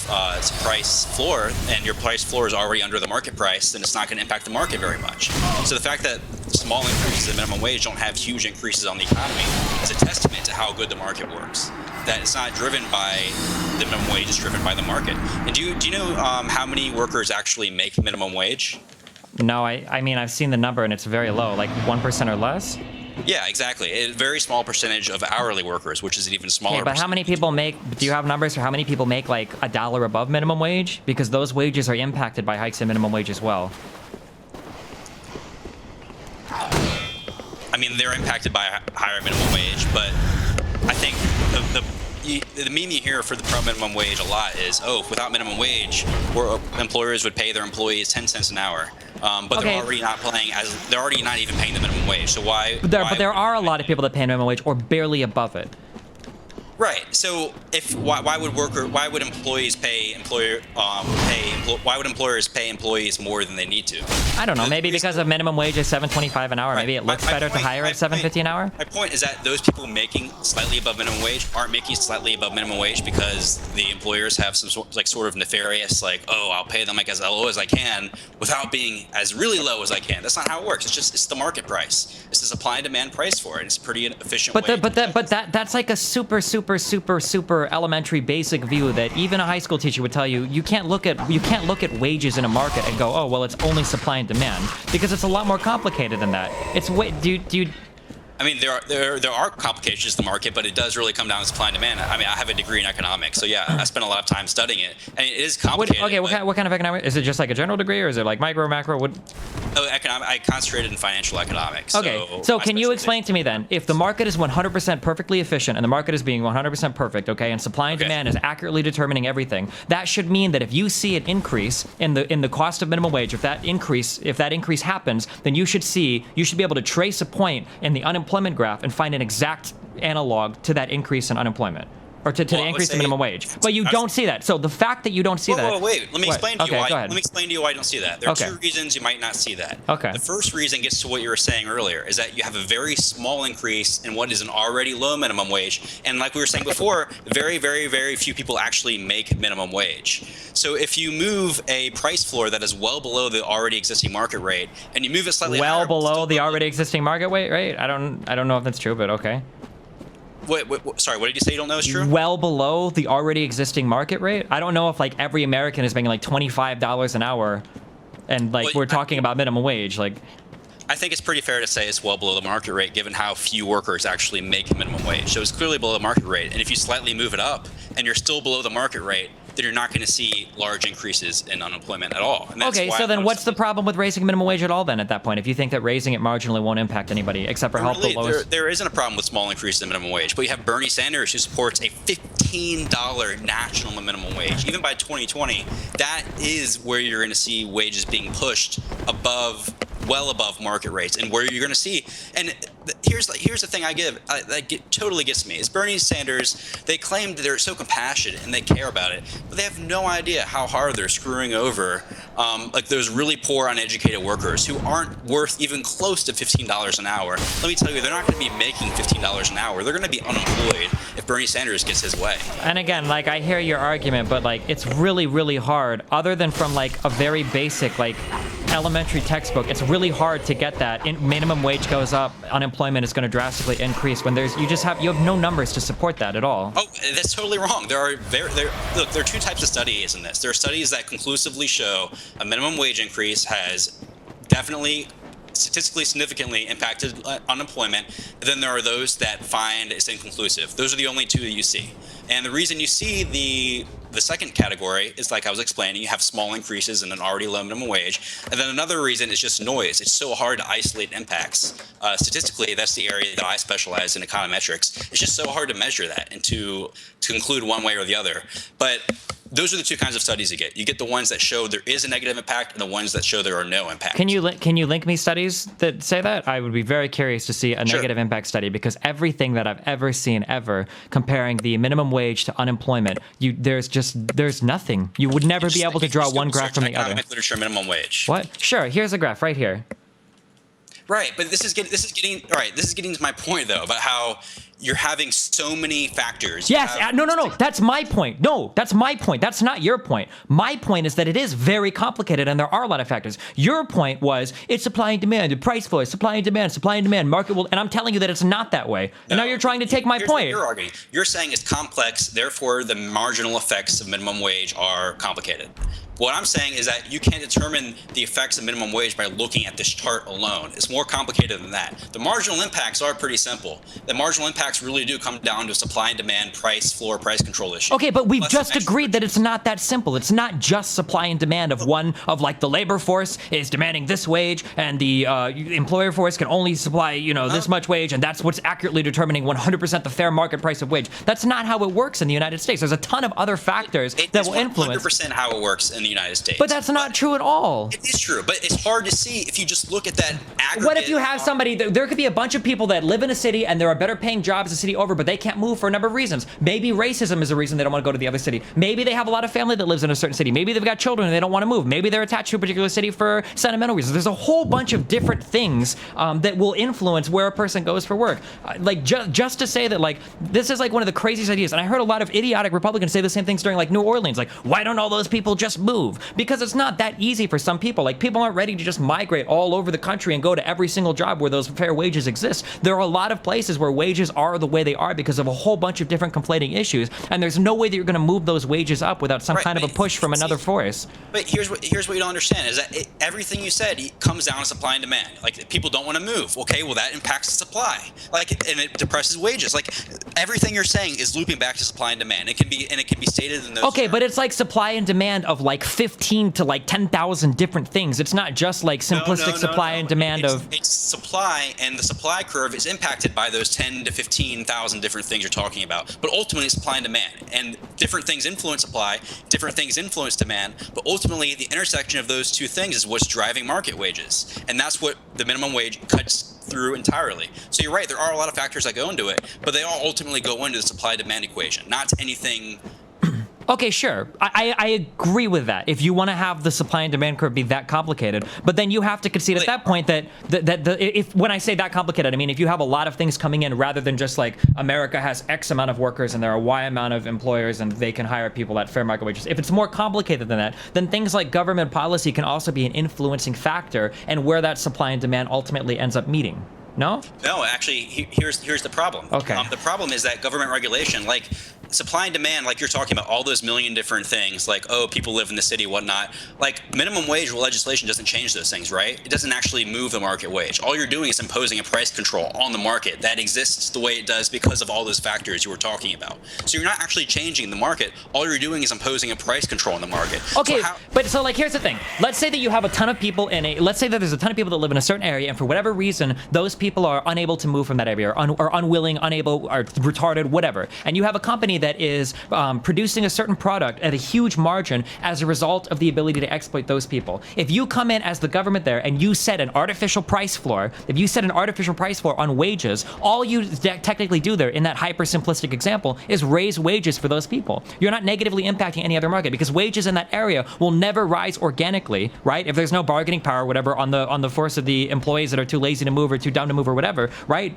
floor, and your price floor is already under the market price, then it's not going to impact the market very much. So the fact that small increases in minimum wage don't have huge increases on the economy is a testament to how good the market works. That it's not driven by the minimum wage, it's driven by the market. And do you know how many workers actually make minimum wage?
No, I mean, I've seen the number and it's very low, like 1% or less.
Yeah, exactly. A very small percentage of hourly workers, which is an even smaller.
Okay, but how many people make? Do you have numbers for how many people make like $1 above minimum wage? Because those wages are impacted by hikes in minimum wage as well.
I mean, they're impacted by a higher minimum wage, but I think the meme you hear for the pro minimum wage a lot is, oh, without minimum wage, employers would pay their employees 10 cents an hour. But
okay.
They're already not even paying the minimum wage. So why?
But there are a lot of people that pay minimum wage or barely above it.
Right. So why would employers pay employees more than they need to?
I don't know. Maybe because of minimum wage is $7.25 an hour. Right. Maybe it looks better to hire at $7.50 an hour.
My point is that those people making slightly above minimum wage aren't making slightly above minimum wage because the employers have some sort of nefarious, like, oh, I'll pay them like as low as I can without being as really low as I can. That's not how it works. It's the market price. It's the supply and demand price for it. It's a pretty efficient way.
That's like a super elementary basic view that even a high school teacher would tell you. You can't look at wages in a market and go, oh well, it's only supply and demand, because it's a lot more complicated than that.
I mean, there are complications to the market, but it does really come down to supply and demand. I mean, I have a degree in economics, so yeah, I spent a lot of time studying it. I mean, it is complicated.
What kind of economics? Is it just like a general degree, or is it like micro, macro?
I concentrated in financial economics.
Okay, so can you explain to me then, if the market is 100% perfectly efficient and the market is being 100% perfect, okay, and supply and demand is accurately determining everything, that should mean that if you see an increase in the cost of minimum wage, if that increase happens, then you should be able to trace a point in the unemployment graph and find an exact analog to that increase in unemployment. Or to the increase in minimum wage. But you don't see that. So the fact that you don't see that...
Wait. Let me explain to you why. Let me explain to you why I don't see that. There are two reasons you might not see that.
Okay.
The first reason gets to what you were saying earlier, is that you have a very small increase in what is an already low minimum wage. And like we were saying before, very, very, very few people actually make minimum wage. So if you move a price floor that is well below the already existing market rate, and you move it slightly higher...
Well below the already existing market rate? Right? I don't know if that's true, but okay.
Sorry, what did you say you don't know is true?
Well below the already existing market rate? I don't know if like every American is making like $25 an hour and like we're talking about minimum wage. Like,
I think it's pretty fair to say it's well below the market rate given how few workers actually make minimum wage. So it's clearly below the market rate. And if you slightly move it up and you're still below the market rate, then you're not going to see large increases in unemployment at all. And that's
Okay,
why
so then what's the problem with raising minimum wage at all then at that point, if you think that raising it marginally won't impact anybody except for help the lowest?
There isn't a problem with small increases in minimum wage, but you have Bernie Sanders who supports a $15 national minimum wage. Even by 2020, that is where you're going to see wages being pushed well above market rates, and where you're going to see. And here's the thing totally gets me is Bernie Sanders. They claim that they're so compassionate and they care about it, but they have no idea how hard they're screwing over like those really poor, uneducated workers who aren't worth even close to $15 an hour. Let me tell you, they're not going to be making $15 an hour. They're going to be unemployed if Bernie Sanders gets his way.
And again, like, I hear your argument, but like, it's really, really hard. Other than from like a very basic like elementary textbook, it's really hard to get that. Minimum wage goes up, unemployment is going to drastically increase when you have no numbers to support that at all.
Oh, that's totally wrong. There are two types of studies in this. There are studies that conclusively show a minimum wage increase has definitely statistically significantly impacted unemployment. Then there are those that find it's inconclusive. Those are the only two that you see. And the reason you see the second category is, like I was explaining, you have small increases in an already low minimum wage. And then another reason is just noise. It's so hard to isolate impacts. Statistically, that's the area that I specialize in, econometrics. It's just so hard to measure that and to conclude one way or the other. But those are the two kinds of studies you get. You get the ones that show there is a negative impact and the ones that show there are no impacts.
Can you link me studies that say that? I would be very curious to see a negative impact study, because everything that I've ever seen comparing the minimum wage to unemployment, there's nothing. You would never be able to draw one graph from the other.
Economic literature minimum wage.
What? Sure. Here's a graph right here.
Right, but this is getting to my point though about how you're having so many factors.
Yes, no. That's my point. No, that's my point. That's not your point. My point is that it is very complicated and there are a lot of factors. Your point was it's supply and demand, the price floor, supply and demand, market will, and I'm telling you that it's not that way. And now you're trying to take my point.
You're arguing. You're saying it's complex, therefore the marginal effects of minimum wage are complicated. What I'm saying is that you can't determine the effects of minimum wage by looking at this chart alone. It's more complicated than that. The marginal impacts are pretty simple. The marginal impacts really do come down to supply and demand, price floor, price control issue.
Okay, but we've just agreed that it's not that simple. It's not just supply and demand of like the labor force is demanding this wage and the employer force can only supply, this much wage, and that's what's accurately determining 100% the fair market price of wage. That's not how it works in the United States. There's a ton of other factors that will influence.
100% how it works in the United States.
But that's not true at all.
It is true, but it's hard to see if you just look at that aggregate.
What if you have somebody, there could be a bunch of people that live in a city and there are better paying jobs the city over, but they can't move for a number of reasons. Maybe racism is a reason they don't want to go to the other city. Maybe they have a lot of family that lives in a certain city. Maybe they've got children and they don't want to move. Maybe they're attached to a particular city for sentimental reasons. There's a whole bunch of different things that will influence where a person goes for work. Just to say that, like, this is like one of the craziest ideas. And I heard a lot of idiotic Republicans say the same things during like New Orleans. Like, why don't all those people just move? Because it's not that easy for some people. Like, people aren't ready to just migrate all over the country and go to every single job where those fair wages exist. There are a lot of places where wages are the way they are because of a whole bunch of different conflating issues, and there's no way that you're going to move those wages up without some kind of a push from another force.
But here's what you don't understand is that everything you said comes down to supply and demand. Like, people don't want to move. Okay, well, that impacts the supply. Like, and it depresses wages. Like, everything you're saying is looping back to supply and demand. It can be stated in those terms.
But it's like supply and demand of like 15 to like 10,000 different things. It's not just like simplistic supply and demand
it's supply, and the supply curve is impacted by those 10 to 15,000 different things you're talking about. But ultimately, it's supply and demand, and different things influence supply, different things influence demand. But ultimately, the intersection of those two things is what's driving market wages, and that's what the minimum wage cuts through entirely. So you're right, there are a lot of factors that go into it, but they all ultimately go into the supply-demand equation, not anything.
Okay, sure. I agree with that. If you want to have the supply and demand curve be that complicated, but then you have to concede at that point that if when I say that complicated, I mean if you have a lot of things coming in rather than just like America has X amount of workers and there are Y amount of employers and they can hire people at fair market wages. If it's more complicated than that, then things like government policy can also be an influencing factor and where that supply and demand ultimately ends up meeting. No,
actually, here's the problem.
Okay.
The problem is that government regulation, like supply and demand, like you're talking about all those million different things, like, oh, people live in the city, whatnot. Like, minimum wage legislation doesn't change those things, right? It doesn't actually move the market wage. All you're doing is imposing a price control on the market that exists the way it does because of all those factors you were talking about. So you're not actually changing the market. All you're doing is imposing a price control on the market.
Okay, so like, here's the thing. Let's say that you have a ton of people let's say that there's a ton of people that live in a certain area, and for whatever reason, those people are unable to move from that area, or unwilling, unable, or retarded, whatever. And you have a company that is producing a certain product at a huge margin as a result of the ability to exploit those people. If you come in as the government there and you set an artificial price floor, on wages, all you technically do there in that hyper simplistic example is raise wages for those people. You're not negatively impacting any other market, because wages in that area will never rise organically, right? If there's no bargaining power or whatever on the force of the employees that are too lazy to move or too dumb to move or whatever, right?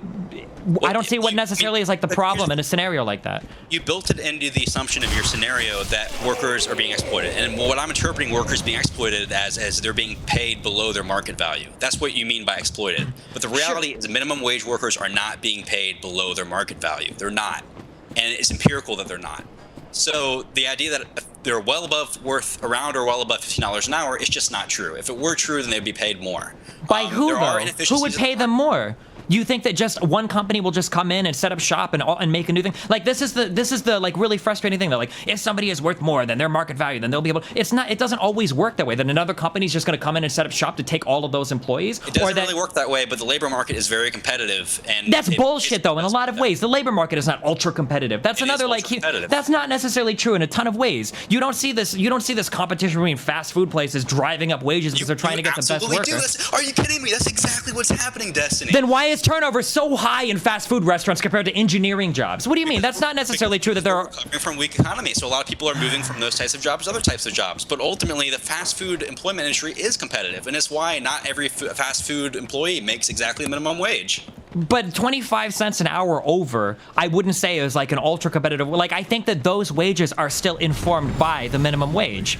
Well, I don't see what necessarily is like the problem in a scenario like that.
You built it into the assumption of your scenario that workers are being exploited. And what I'm interpreting workers being exploited as they're being paid below their market value. That's what you mean by exploited. But the reality is minimum wage workers are not being paid below their market value. They're not. And it's empirical that they're not. So the idea that they're well above worth around or well above $15 an hour is just not true. If it were true, then they'd be paid more.
By who, though? Who would pay them more? You think that just one company will just come in and set up shop and make a new thing? Like, this is the like really frustrating thing, that like, if somebody is worth more than their market value, then they'll be able. It doesn't always work that way. That another company is just going to come in and set up shop to take all of those employees.
It doesn't really work that way, but the labor market is very competitive, and
that's bullshit though. In a lot of ways, the labor market is not ultra competitive. That's another like that's not necessarily true in a ton of ways. You don't see this competition between fast food places driving up wages because they're trying to get the best workers.
Are you kidding me? That's exactly what's happening, Destiny.
Then why is turnover so high in fast food restaurants compared to engineering jobs? What do you mean? That's not necessarily true that there are
from weak economy. So a lot of people are moving from those types of jobs to other types of jobs. But ultimately, the fast food employment industry is competitive, and it's why not every fast food employee makes exactly the minimum wage.
But 25 cents an hour over, I wouldn't say is like an ultra competitive. Like, I think that those wages are still informed by the minimum wage.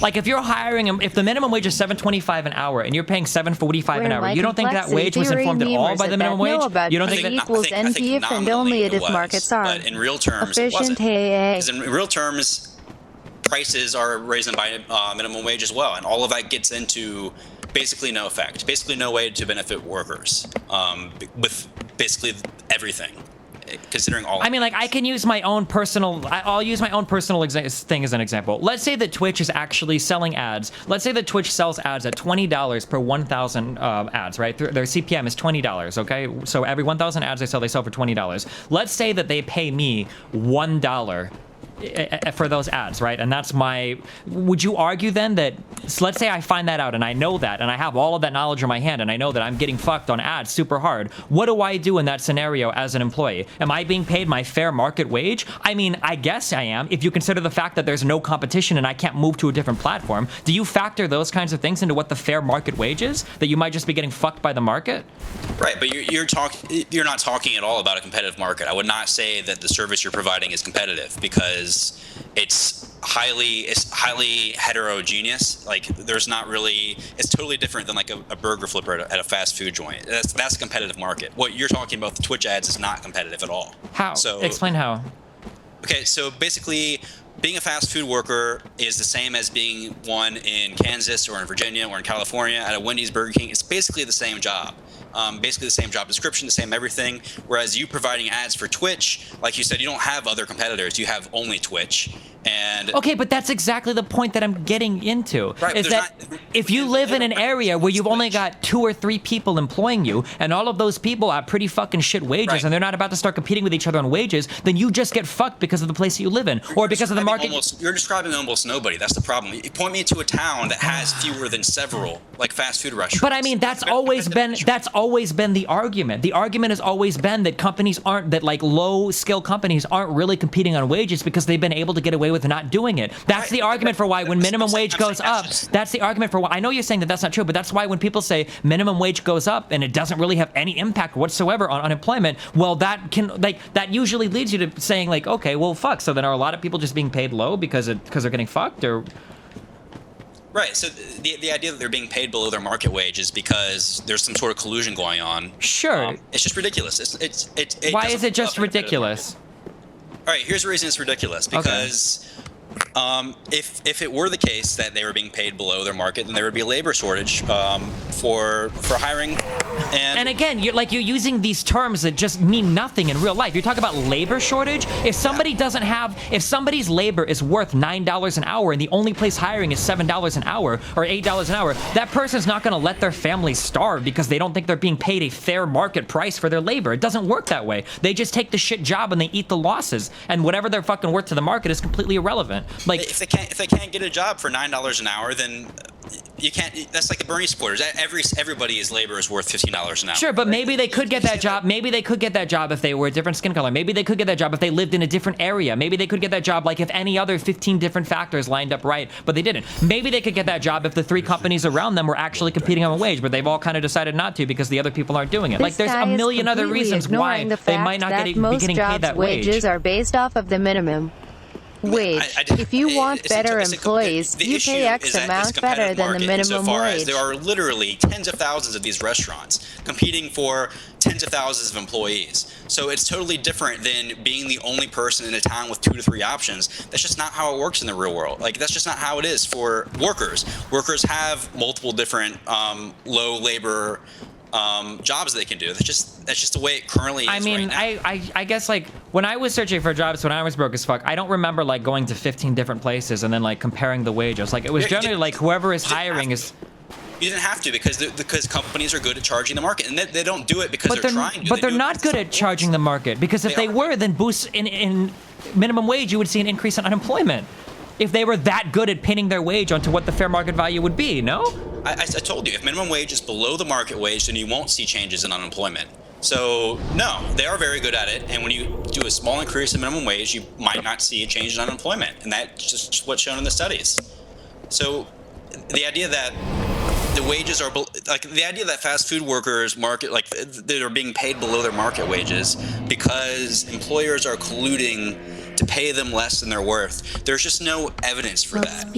Like, if you're hiring them, if the minimum wage is $7.25 an hour and you're paying $7.45 an hour, you don't think that wage was informed at all by the minimum wage? You don't think that
equals NPF and only it if markets are.
But in real terms, it wasn't. Because in real terms, prices are raised by minimum wage as well, and all of that gets into basically no effect, basically no way to benefit workers, with basically everything, considering all.
I mean, like, I can use my own personal. I'll use my own personal thing as an example. Let's say that Twitch is actually selling ads. Let's say that Twitch sells ads at $20 per 1,000 ads, right? Their CPM is $20. Okay, so every 1,000 ads they sell for $20. Let's say that they pay me $1 for those ads, right? And that's would you argue then that, so let's say I find that out and I know that and I have all of that knowledge in my hand and I know that I'm getting fucked on ads super hard. What do I do in that scenario as an employee? Am I being paid my fair market wage? I mean, I guess I am, if you consider the fact that there's no competition and I can't move to a different platform. Do you factor those kinds of things into what the fair market wage is? That you might just be getting fucked by the market?
Right, but you're not talking at all about a competitive market. I would not say that the service you're providing is competitive, because it's highly heterogeneous. Like, there's not really, it's totally different than like a burger flipper at a fast food joint. That's a competitive market. What you're talking about, the Twitch ads, is not competitive at all.
How? So explain how.
Okay, so basically, being a fast food worker is the same as being one in Kansas or in Virginia or in California at a Wendy's, Burger King. It's basically the same job. Basically the same job description, the same everything. Whereas you providing ads for Twitch, like you said, you don't have other competitors. You have only Twitch. And
okay, but that's exactly the point that I'm getting into.
Right,
is that if you live in an area where you've only got 2 or 3 people employing you, and all of those people have pretty fucking shit wages, right, and they're not about to start competing with each other on wages, then you just get fucked because of the place that you live in, or because of the market.
You're describing almost nobody. That's the problem. You point me to a town that has fewer than several, like, fast food restaurants.
But I mean, that's always been the argument. The argument has always been that companies aren't, that like low skill companies aren't really competing on wages because they've been able to get away with not doing it. That's the argument for why when minimum wage goes up, that's the argument for why. I know you're saying that that's not true, but that's why when people say minimum wage goes up and it doesn't really have any impact whatsoever on unemployment, well, that usually leads you to saying like, okay, well, fuck. So then are a lot of people just being paid low because they're getting fucked, or?
Right, so the idea that they're being paid below their market wage is because there's some sort of collusion going on.
Sure.
It's just ridiculous.
Why is it just ridiculous?
right, here's the reason it's ridiculous. Because if it were the case that they were being paid below their market, then there would be a labor shortage for hiring.
And again, you're using these terms that just mean nothing in real life. You're talking about labor shortage. If somebody doesn't have, if somebody's labor is worth $9 an hour and the only place hiring is $7 an hour or $8 an hour, that person's not going to let their family starve because they don't think they're being paid a fair market price for their labor. It doesn't work that way. They just take the shit job and they eat the losses, and whatever they're fucking worth to the market is completely irrelevant. Like,
if they can't get a job for $9 an hour, then you can't. That's like the Bernie supporters. Everybody's labor is worth $15 an hour.
Sure, but maybe they could get that job. Maybe they could get that job if they were a different skin color. Maybe they could get that job if they lived in a different area. Maybe they could get that job like if any other 15 different factors lined up right, but they didn't. Maybe they could get that job if the 3 companies around them were actually competing on a wage, but they've all kind of decided not to because the other people aren't doing it. Like, there's a million other reasons why they might not be getting paid that wage.
Wages are based off of the minimum wage. If you want better employees, you pay X amount better than the minimum wage.
There are literally tens of thousands of these restaurants competing for tens of thousands of employees. So it's totally different than being the only person in a town with 2 to 3 options. That's just not how it works in the real world. Like, that's just not how it is for workers. Workers have multiple different low labor jobs they can do. That's just the way it currently is.
I mean,
right now.
I guess, like, when I was searching for jobs when I was broke as fuck, I don't remember like going to 15 different places and then like comparing the wages. Like, it was generally like whoever is hiring is.
You didn't have to because companies are good at charging the market, and they don't do it because they're trying to.
But they're not good at charging the market, because if they were, then boosts in minimum wage, you would see an increase in unemployment. If they were that good at pinning their wage onto what the fair market value would be, no?
I told you, if minimum wage is below the market wage, then you won't see changes in unemployment. So, no, they are very good at it, and when you do a small increase in minimum wage, you might not see a change in unemployment, and that's just what's shown in the studies. So, the idea that the wages are like the idea that fast food workers they're being paid below their market wages because employers are colluding to pay them less than they're worth. There's just no evidence for that.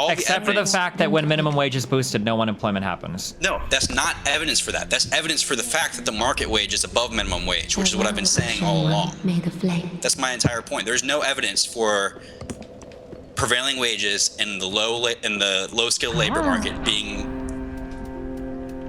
Except for the fact that when minimum wage is boosted, no unemployment happens.
No, that's not evidence for that. That's evidence for the fact that the market wage is above minimum wage, which is what I've been saying all along. That's my entire point. There's no evidence for prevailing wages in the low skilled labor market being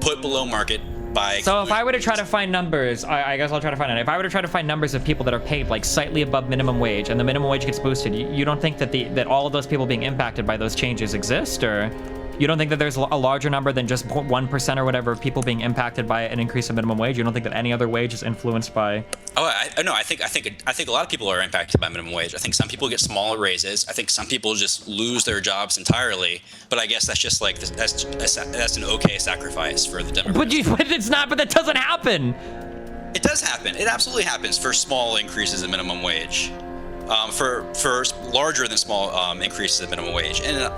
put below market by.
So if I were to try to find numbers, I guess I'll try to find it. If I were to try to find numbers of people that are paid like slightly above minimum wage and the minimum wage gets boosted, you don't think that that all of those people being impacted by those changes exist, or you don't think that there's a larger number than just 1% or whatever of people being impacted by an increase in minimum wage? You don't think that any other wage is influenced by?
Oh, I think a lot of people are impacted by minimum wage. I think some people get smaller raises. I think some people just lose their jobs entirely. But I guess that's just like that's an okay sacrifice for the demographic.
But it's not. But that doesn't happen.
It does happen. It absolutely happens for small increases in minimum wage. For larger than small increases in minimum wage. And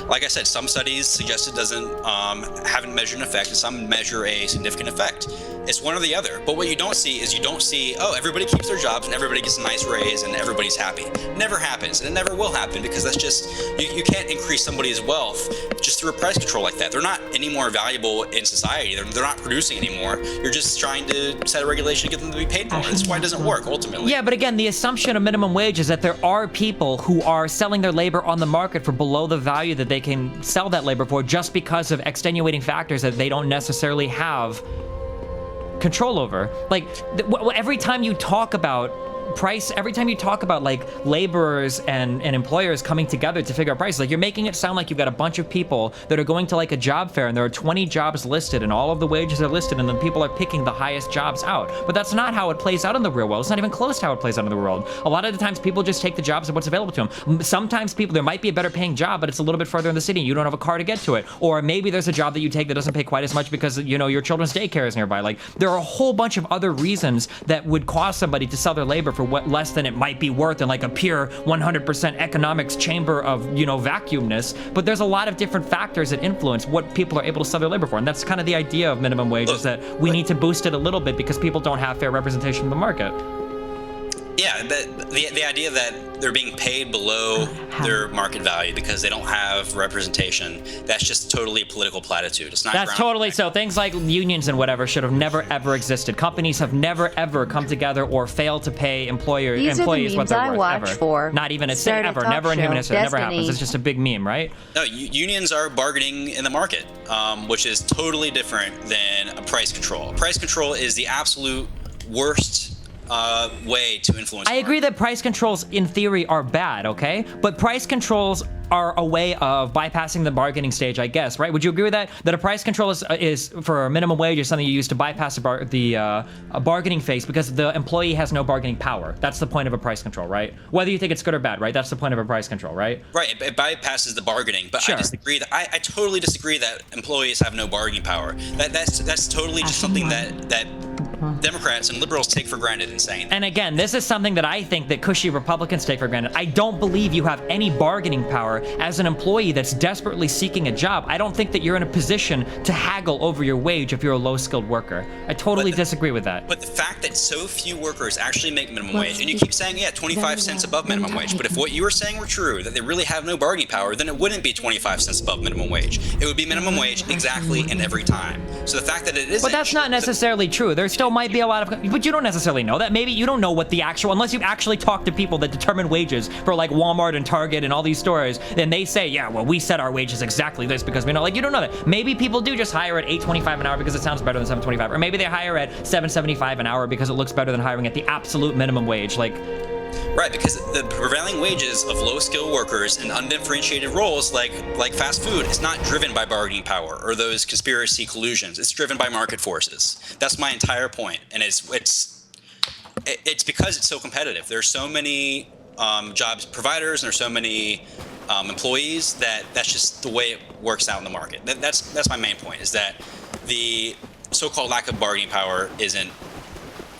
like I said, some studies suggest it haven't measured an effect, and some measure a significant effect. It's one or the other. But what you don't see is everybody keeps their jobs and everybody gets a nice raise and everybody's happy. Never happens, and it never will happen, because that's just, you can't increase somebody's wealth just through a price control like that. They're not any more valuable in society. They're not producing anymore. You're just trying to set a regulation to get them to be paid more. That's why it doesn't work ultimately.
Yeah, but again, the assumption of minimum wage is that there are people who are selling their labor on the market for below the value that they can sell that labor for, just because of extenuating factors that they don't necessarily have control over. Like, every time you talk about price, every time you talk about like laborers and employers coming together to figure out prices, like, you're making it sound like you've got a bunch of people that are going to like a job fair and there are 20 jobs listed and all of the wages are listed and then people are picking the highest jobs out. But that's not how it plays out in the real world. It's not even close to how it plays out in the real world. A lot of the times people just take the jobs of what's available to them. Sometimes there might be a better paying job, but it's a little bit further in the city and you don't have a car to get to it. Or maybe there's a job that you take that doesn't pay quite as much because, your children's daycare is nearby. Like, there are a whole bunch of other reasons that would cause somebody to sell their labor for what less than it might be worth in like a pure 100% economics chamber of, vacuumness. But there's a lot of different factors that influence what people are able to sell their labor for. And that's kind of the idea of minimum wage, is that we need to boost it a little bit because people don't have fair representation in the market.
Yeah, Yeah, the idea that they're being paid below their market value because they don't have representation, that's just totally a political platitude. It's not.
That's totally so. Things like unions and whatever should have never ever existed. Companies have never ever come together or failed to pay employees what they're worth ever. Not even a cent ever. Never in human history. It never happens. It's just a big meme, right?
No, unions are bargaining in the market, which is totally different than a price control. Price control is the absolute worst way to influence.
I agree that price controls in theory are bad, okay? But price controls are a way of bypassing the bargaining stage, I guess, right? Would you agree with that? That a price control is for a minimum wage is something you use to bypass the bargaining phase because the employee has no bargaining power. That's the point of a price control, right? Whether you think it's good or bad, right? That's the point of a price control, right?
Right. It bypasses the bargaining, but
sure.
I disagree. I totally disagree that employees have no bargaining power. That's totally just something that Democrats and liberals take for granted and saying.
And again, this is something that I think that cushy Republicans take for granted. I don't believe you have any bargaining power as an employee that's desperately seeking a job. I don't think that you're in a position to haggle over your wage if you're a low-skilled worker. I totally disagree with that.
But the fact that so few workers actually make minimum wage, and you keep saying, yeah, 25 cents above minimum wage, but if what you were saying were true, that they really have no bargaining power, then it wouldn't be 25 cents above minimum wage. It would be minimum wage exactly and every time. So the fact that it is...
But that's not necessarily true. There still might be a lot of... But you don't necessarily know that. Maybe you don't know what the actual... Unless you actually talk to people that determine wages for like Walmart and Target and all these stores, then they say, yeah, well, we set our wages exactly this because we know... Like, you don't know that. Maybe people do just hire at $8.25 an hour because it sounds better than $7.25. Or maybe they hire at $7.75 an hour because it looks better than hiring at the absolute minimum wage. Like...
Right, because the prevailing wages of low-skilled workers in undifferentiated roles like fast food is not driven by bargaining power or those conspiracy collusions. It's driven by market forces. That's my entire point, and it's because it's so competitive. There's so many jobs providers and there's so many employees that's just the way it works out in the market. That's my main point. Is that the so-called lack of bargaining power isn't.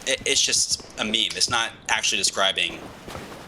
It's just a meme. It's not actually describing.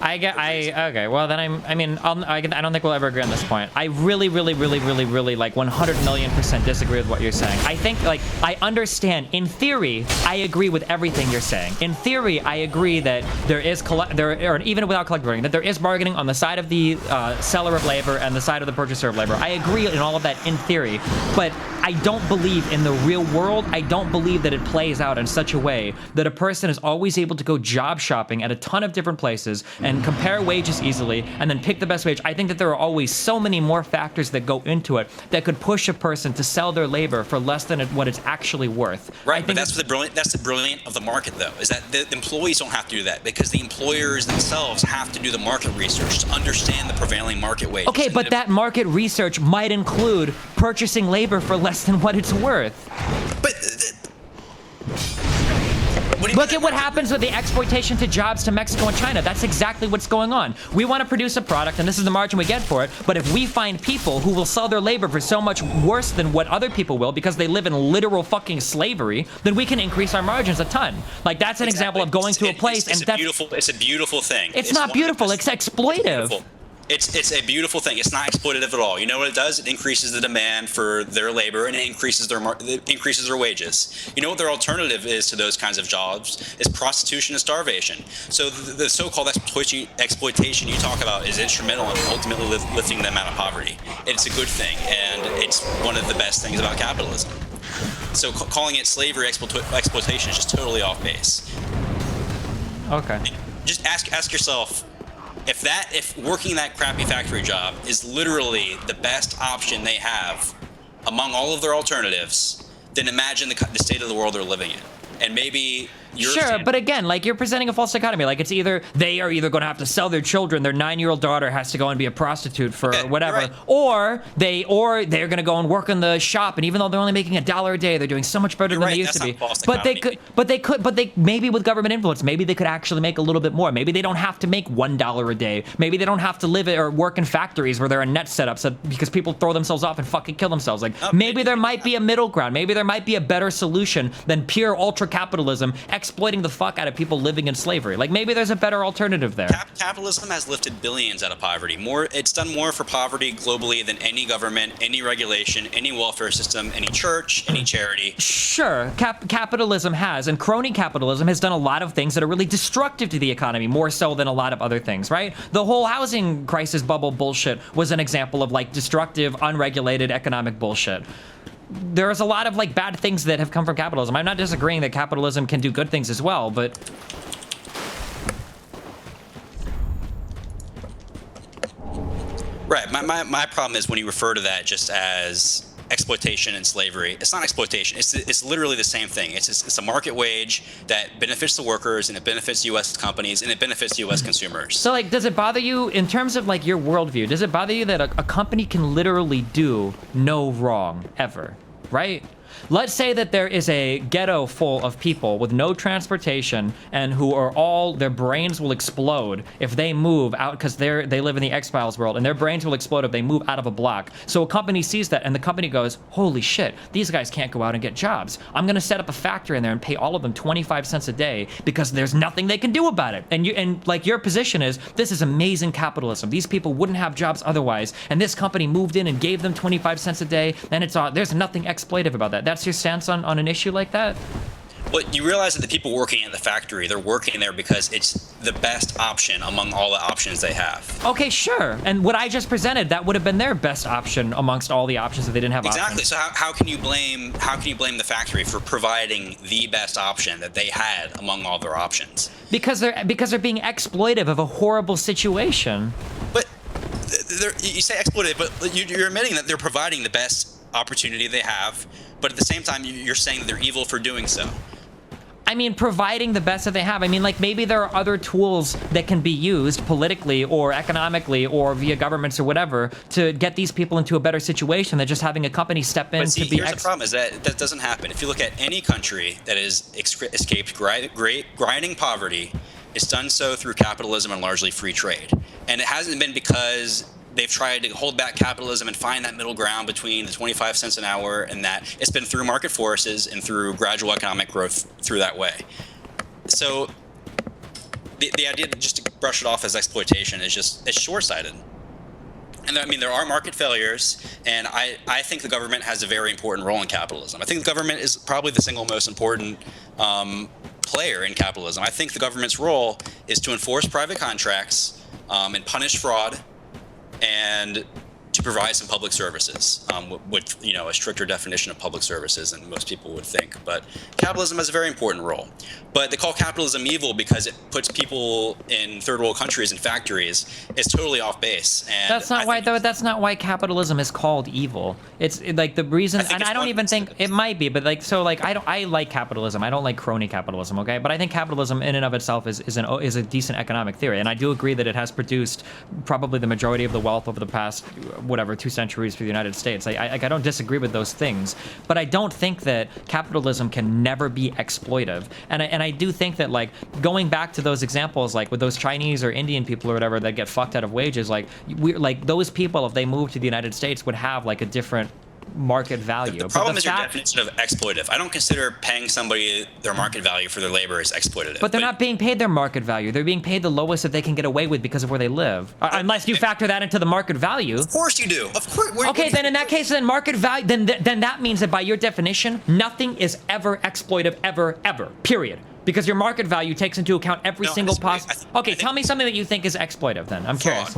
Okay. Well, then I don't think we'll ever agree on this point. I really, like 100 million% disagree with what you're saying. I think, like, I understand. In theory, I agree with everything you're saying. In theory, I agree that there is or even without collective bargaining, that there is bargaining on the side of the seller of labor and the side of the purchaser of labor. I agree in all of that in theory, but I don't believe in the real world. I don't believe that it plays out in such a way that a person is always able to go job shopping at a ton of different places and compare wages easily and then pick the best wage. I think that there are always so many more factors that go into it that could push a person to sell their labor for less than what it's actually worth.
Right, but that's the brilliant of the market, though, is that the employees don't have to do that because the employers themselves have to do the market research to understand the prevailing market wage.
Okay, but that market research might include purchasing labor for less than what it's worth.
But
look at what happens with the exploitation to jobs to Mexico and China. That's exactly what's going on. We want to produce a product, and this is the margin we get for it, but if we find people who will sell their labor for so much worse than what other people will because they live in literal fucking slavery, then we can increase our margins a ton. Like, that's an example of going to a place
it's a beautiful thing.
It's not beautiful, it's exploitive.
It's a beautiful thing. It's not exploitative at all. You know what it does? It increases the demand for their labor and it increases their wages. You know what their alternative is to those kinds of jobs? Is prostitution and starvation. So the so-called exploitation you talk about is instrumental in ultimately lifting them out of poverty. It's a good thing, and it's one of the best things about capitalism. So calling it slavery exploitation is just totally off base.
Okay.
Just ask yourself. If working that crappy factory job is literally the best option they have among all of their alternatives, then imagine the state of the world they're living in. And maybe
Sure, but again, like, you're presenting a false dichotomy. Like, they are either going to have to sell their children, their 9-year-old daughter has to go and be a prostitute for whatever, right. or they're going to go and work in the shop, and even though they're only making $1 a day, they're doing so much better than they used to be. But they maybe with government influence, maybe they could actually make a little bit more. Maybe they don't have to make $1 a day. Maybe they don't have to live or work in factories where there are net setups because people throw themselves off and fucking kill themselves. Like, maybe there might be a middle ground. Maybe there might be a better solution than pure ultra capitalism exploiting the fuck out of people living in slavery. Like, maybe there's a better alternative there.
Capitalism has lifted billions out of poverty. It's done more for poverty globally than any government, any regulation, any welfare system, any church, any charity.
Sure, capitalism has, and crony capitalism has done a lot of things that are really destructive to the economy, more so than a lot of other things, right? The whole housing crisis bubble bullshit was an example of like destructive, unregulated economic bullshit. There's a lot of like bad things that have come from capitalism. I'm not disagreeing that capitalism can do good things as well, but
right. My problem is when you refer to that just as exploitation and slavery. It's not exploitation. It's literally the same thing. It's a market wage that benefits the workers, and it benefits U.S. companies, and it benefits U.S. consumers.
So, like, does it bother you, in terms of, like, your worldview, does it bother you that a company can literally do no wrong, ever, right? Let's say that there is a ghetto full of people with no transportation and who are all, their brains will explode if they move out, because they live in the X-Files world, and their brains will explode if they move out of a block. So a company sees that, and the company goes, holy shit, these guys can't go out and get jobs. I'm gonna set up a factory in there and pay all of them 25 cents a day because there's nothing they can do about it. And like, your position is, this is amazing capitalism. These people wouldn't have jobs otherwise, and this company moved in and gave them 25 cents a day, and there's nothing exploitive about that. That's your stance on an issue like that?
Well, you realize that the people working at the factory, they're working there because it's the best option among all the options they have.
Okay, sure. And what I just presented, that would have been their best option amongst all the options that they didn't have.
Exactly.
Options.
So how can you blame the factory for providing the best option that they had among all their options?
Because they're being exploitive of a horrible situation.
But you say exploitive, but you're admitting that they're providing the best opportunity they have, but at the same time you're saying that they're evil for doing so.
I mean, providing the best that they have. I mean, like, maybe there are other tools that can be used politically or economically or via governments or whatever to get these people into a better situation than just having a company step in.
But see,
to be
here's the problem is that doesn't happen. If you look at any country that has escaped grinding poverty, it's done so through capitalism and largely free trade. And it hasn't been because they've tried to hold back capitalism and find that middle ground between the 25 cents an hour and that. It's been through market forces and through gradual economic growth through that way. So the idea to just to brush it off as exploitation is it's short-sighted. And I mean, there are market failures, and I think the government has a very important role in capitalism. I think the government is probably the single most important player in capitalism. I think the government's role is to enforce private contracts and punish fraud, and to provide some public services, with a stricter definition of public services than most people would think. But capitalism has a very important role. But they call capitalism evil because it puts people in third world countries and factories. It's totally off base. And
that's not why, though. That's not why capitalism is called evil. It's like the reason, and I don't even think it might be. But like, so like, I like capitalism. I don't like crony capitalism. Okay, but I think capitalism in and of itself is a decent economic theory, and I do agree that it has produced probably the majority of the wealth over the past 2 centuries for the United States. I don't disagree with those things, but I don't think that capitalism can never be exploitive. And I do think that, like, going back to those examples, like with those Chinese or Indian people or whatever that get fucked out of wages, like those people, if they moved to the United States, would have like a different market value.
The problem is your definition of exploitive. I don't consider paying somebody their market value for their labor as exploitative.
But they're not being paid their market value. They're being paid the lowest that they can get away with because of where they live. Unless you factor that into the market value. Of
course you do. Of course.
Okay, then in that case, then market value, then that means that by your definition, nothing is ever exploitive, ever, period. Because your market value takes into account every single possible. Okay, tell me something that you think is exploitive then. I'm curious.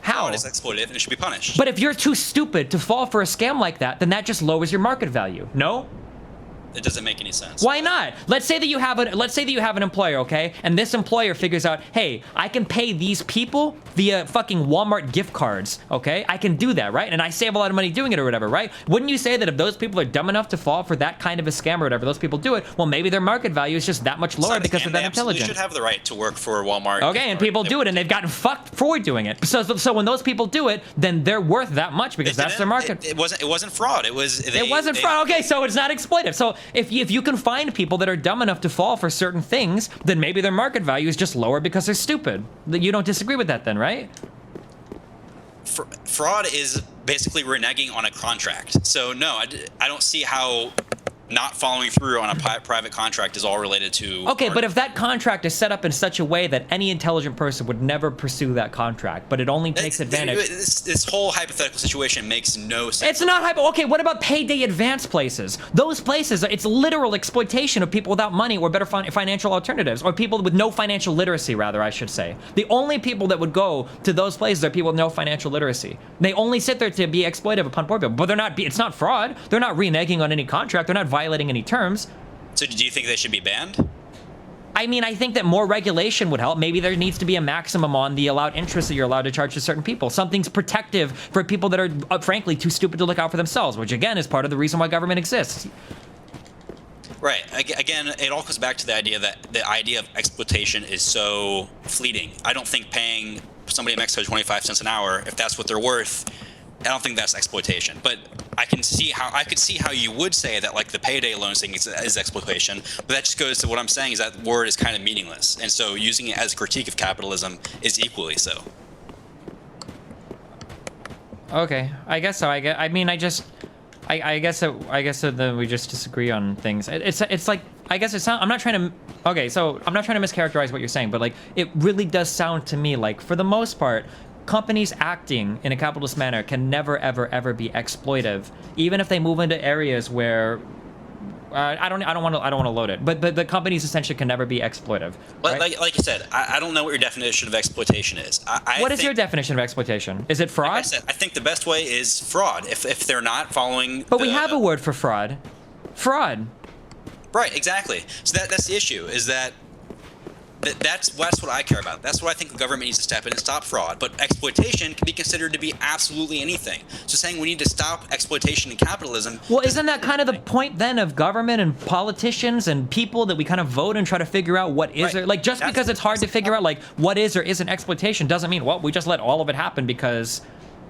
How?
It's exploitive and it should be punished.
But if you're too stupid to fall for a scam like that, then that just lowers your market value. No?
It doesn't make any sense.
Why not? Let's say that you have an employer, okay? And this employer figures out, hey, I can pay these people via fucking Walmart gift cards, okay? I can do that, right? And I save a lot of money doing it or whatever, right? Wouldn't you say that if those people are dumb enough to fall for that kind of a scam or whatever, those people do it, well, maybe their market value is just that much lower because they're that intelligent.
They should have the right to work for Walmart.
Okay, and people do it, and they've gotten fucked for doing it. So when those people do it, then they're worth that much because that's their market.
It wasn't fraud. It wasn't
fraud. Okay, so it's not exploitive. So if you can find people that are dumb enough to fall for certain things, then maybe their market value is just lower because they're stupid. You don't disagree with that then, right?
Fraud is basically reneging on a contract. So no, I don't see how not following through on a private contract is all related to.
Okay, but if that contract is set up in such a way that any intelligent person would never pursue that contract, but it only takes advantage.
This whole hypothetical situation makes no sense.
It's not okay, what about payday advance places? Those places, it's literal exploitation of people without money or better financial alternatives, or people with no financial literacy, rather, I should say. The only people that would go to those places are people with no financial literacy. They only sit there to be exploitive upon poor people, but it's not fraud. They're not reneging on any contract. They're not violating any terms.
So do you think they should be banned?
I mean, I think that more regulation would help. Maybe there needs to be a maximum on the allowed interest that you're allowed to charge to certain people. Something's protective for people that are, frankly, too stupid to look out for themselves, which, again, is part of the reason why government exists.
Right. Again, it all comes back to the idea that the idea of exploitation is so fleeting. I don't think paying somebody in Mexico 25 cents an hour, if that's what they're worth, I don't think that's exploitation. But I could see how you would say that, like, the payday loans thing is exploitation. But that just goes to what I'm saying is that word is kind of meaningless, and so using it as a critique of capitalism is equally so.
Okay, I guess so. I guess that we just disagree on things. It's like, I guess it sounds. I'm not trying to. Okay, so I'm not trying to mischaracterize what you're saying, but like, it really does sound to me like, for the most part, companies acting in a capitalist manner can never, ever, ever be exploitive, even if they move into areas where I don't want to load it, but the companies essentially can never be exploitive. Right?
Like you said, I don't know what your definition of exploitation is.
What is your definition of exploitation? Is it fraud?
Like I said, I think the best way is fraud. If they're not following.
But we have a word for fraud. Fraud.
Right. Exactly. So that's the issue. Is that's what I care about. That's what I think the government needs to step in and stop fraud. But exploitation can be considered to be absolutely anything. So saying we need to stop exploitation and capitalism.
Well, isn't that kind of the point then of government and politicians and people, that we kind of vote and try to figure out what is or like, just because it's hard to figure out like what is or isn't exploitation doesn't mean, well, we just let all of it happen because.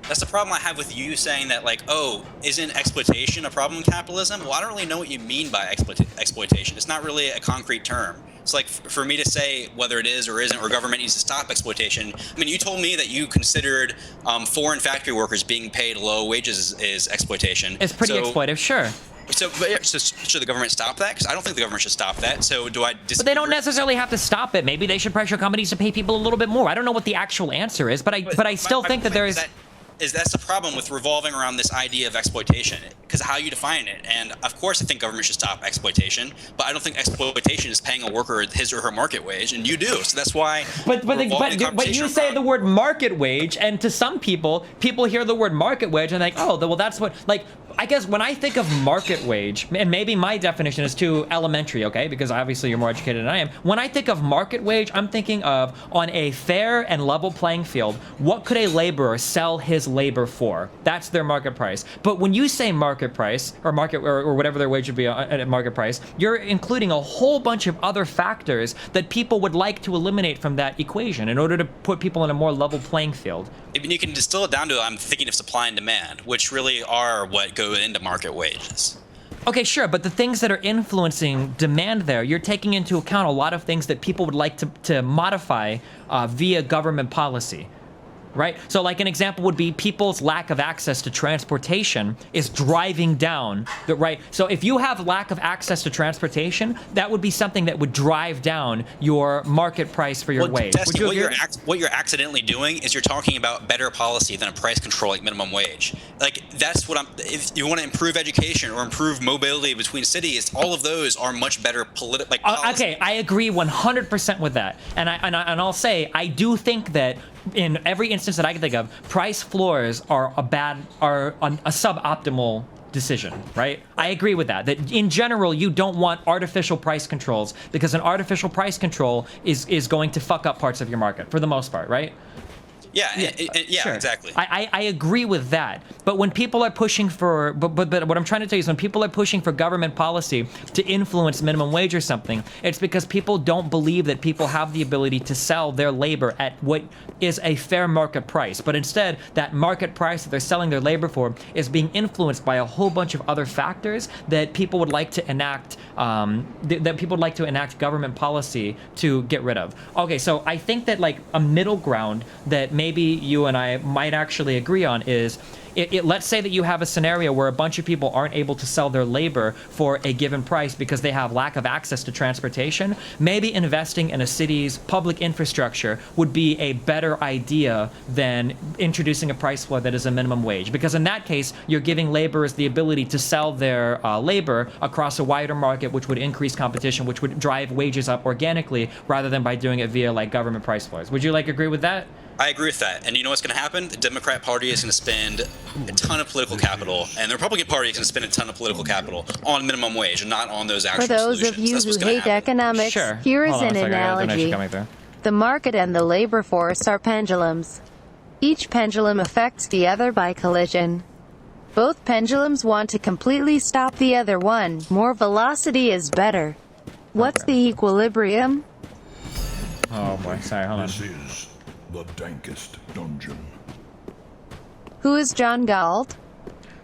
That's the problem I have with you saying that, like, oh, isn't exploitation a problem in capitalism? Well, I don't really know what you mean by exploitation. It's not really a concrete term. It's like, for me to say whether it is or isn't, or government needs to stop exploitation. I mean, you told me that you considered foreign factory workers being paid low wages is exploitation.
It's pretty exploitive, sure.
So should the government stop that? Because I don't think the government should stop that. So do I disagree?
But they don't necessarily have to stop it. Maybe they should pressure companies to pay people a little bit more. I don't know what the actual answer is, but I still think that there is.
That's the problem with revolving around this idea of exploitation, because how you define it. And of course, I think government should stop exploitation, but I don't think exploitation is paying a worker his or her market wage, and you do. So that's why.
But you say the word market wage, and to some people hear the word market wage and think, oh, well, that's what, like. I guess when I think of market wage, and maybe my definition is too elementary, okay, because obviously you're more educated than I am. When I think of market wage, I'm thinking of, on a fair and level playing field, what could a laborer sell his labor for? That's their market price. But when you say market price, or market, or whatever their wage would be at market price, you're including a whole bunch of other factors that people would like to eliminate from that equation in order to put people in a more level playing field.
Even you can distill it down to, I'm thinking of supply and demand, which really are what go into market wages.
Okay, sure, but the things that are influencing demand there, you're taking into account a lot of things that people would like to modify via government policy. Right? So like an example would be people's lack of access to transportation is driving down the right. So if you have lack of access to transportation, that would be something that would drive down your market price for your wage.
Destiny, what you're accidentally doing is you're talking about better policy than a price control like minimum wage. Like that's what if you want to improve education or improve mobility between cities, all of those are much better political.
Okay, I agree 100% with that. And I'll say I do think that in every instance that I can think of, price floors are a suboptimal decision, right? I agree with that. That in general, you don't want artificial price controls, because an artificial price control is going to fuck up parts of your market for the most part, right?
Yeah,
Sure.
Exactly.
I agree with that. But when people are pushing for, but what I'm trying to tell you is when people are pushing for government policy to influence minimum wage or something, it's because people don't believe that people have the ability to sell their labor at what is a fair market price. But instead, that market price that they're selling their labor for is being influenced by a whole bunch of other factors that people would like to enact, government policy to get rid of. Okay, so I think that like a middle ground that maybe you and I might actually agree on is let's say that you have a scenario where a bunch of people aren't able to sell their labor for a given price because they have lack of access to transportation. Maybe investing in a city's public infrastructure would be a better idea than introducing a price floor that is a minimum wage, because in that case you're giving laborers the ability to sell their labor across a wider market, which would increase competition, which would drive wages up organically rather than by doing it via like government price floors. Would you like agree with that?
I agree with that. And you know what's going to happen? The Democrat Party is going to spend a ton of political capital, and the Republican Party is going to spend a ton of political capital on minimum wage and not on those actual
solutions. For those of you who hate economics, here is an analogy. The market and the labor force are pendulums. Each pendulum affects the other by collision. Both pendulums want to completely stop the other one. More velocity is better. What's the equilibrium?
Oh boy, sorry, hold on.
This is the dankest dungeon.
Who is John Galt?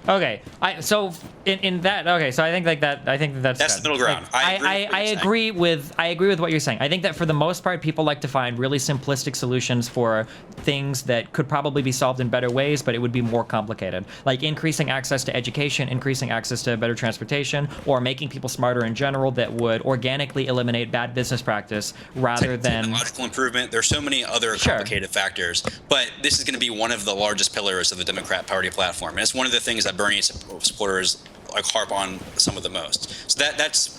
Okay, so in that, okay, so I think like that, I think that's
the middle ground.
Like, I agree with what you're saying. I think that for the most part, people like to find really simplistic solutions for things that could probably be solved in better ways, but it would be more complicated. Like increasing access to education, increasing access to better transportation, or making people smarter in general that would organically eliminate bad business practice rather than
technological improvement. There's so many other complicated factors, but this is going to be one of the largest pillars of the Democrat Party platform. And it's one of the things that Bernie supporters like harp on some of the most. So that's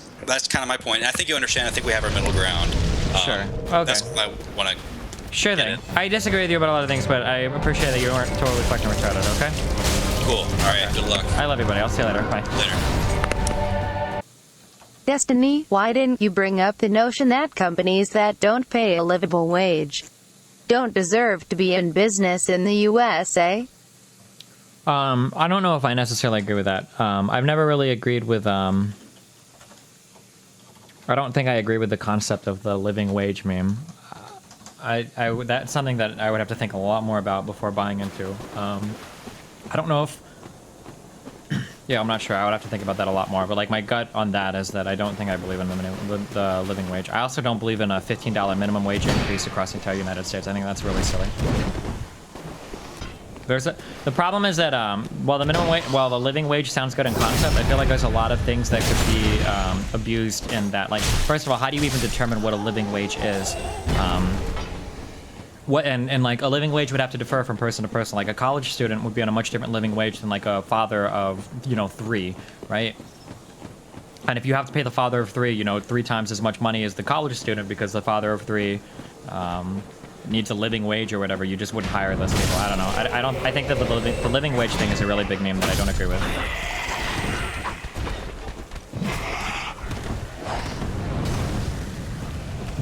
kind of my point. And I think you understand. I think we have our middle ground.
Sure. Okay.
That's what I want to.
Sure thing. I disagree with you about a lot of things, but I appreciate that you weren't totally fucking retarded. Okay.
Cool. All right. Good luck.
I love you, buddy. I'll see you later. Bye.
Later.
Destiny, why didn't you bring up the notion that companies that don't pay a livable wage don't deserve to be in business in the USA?
I don't know if I necessarily agree with that. I've never really agreed with, I don't think I agree with the concept of the living wage meme. That's something that I would have to think a lot more about before buying into. I don't know if, yeah, I'm not sure. I would have to think about that a lot more. But like my gut on that is that I don't think I believe in the living wage. I also don't believe in a $15 minimum wage increase across the entire United States. I think that's really silly. The problem is that while the living wage sounds good in concept, I feel like there's a lot of things that could be abused in that. Like, first of all, how do you even determine what a living wage is? Like a living wage would have to differ from person to person. Like a college student would be on a much different living wage than like a father of 3, right? And if you have to pay the father of 3, 3 times as much money as the college student because the father of 3 needs a living wage or whatever, you just wouldn't hire those people. I don't know. I think that the living wage thing is a really big meme that I don't agree with.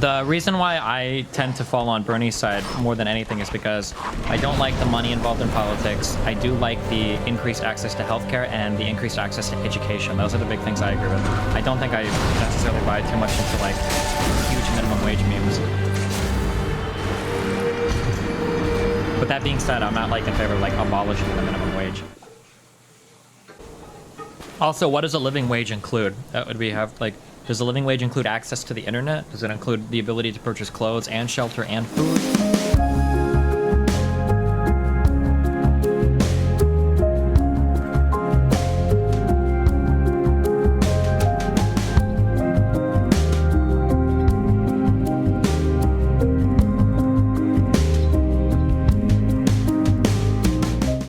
The reason why I tend to fall on Bernie's side more than anything is because I don't like the money involved in politics. I do like the increased access to healthcare and the increased access to education. Those are the big things I agree with. I don't think I necessarily buy too much into like huge minimum wage memes. But that being said, I'm not like in favor of like abolishing the minimum wage. Also, what does a living wage include? Would we have like, does a living wage include access to the internet? Does it include the ability to purchase clothes and shelter and food?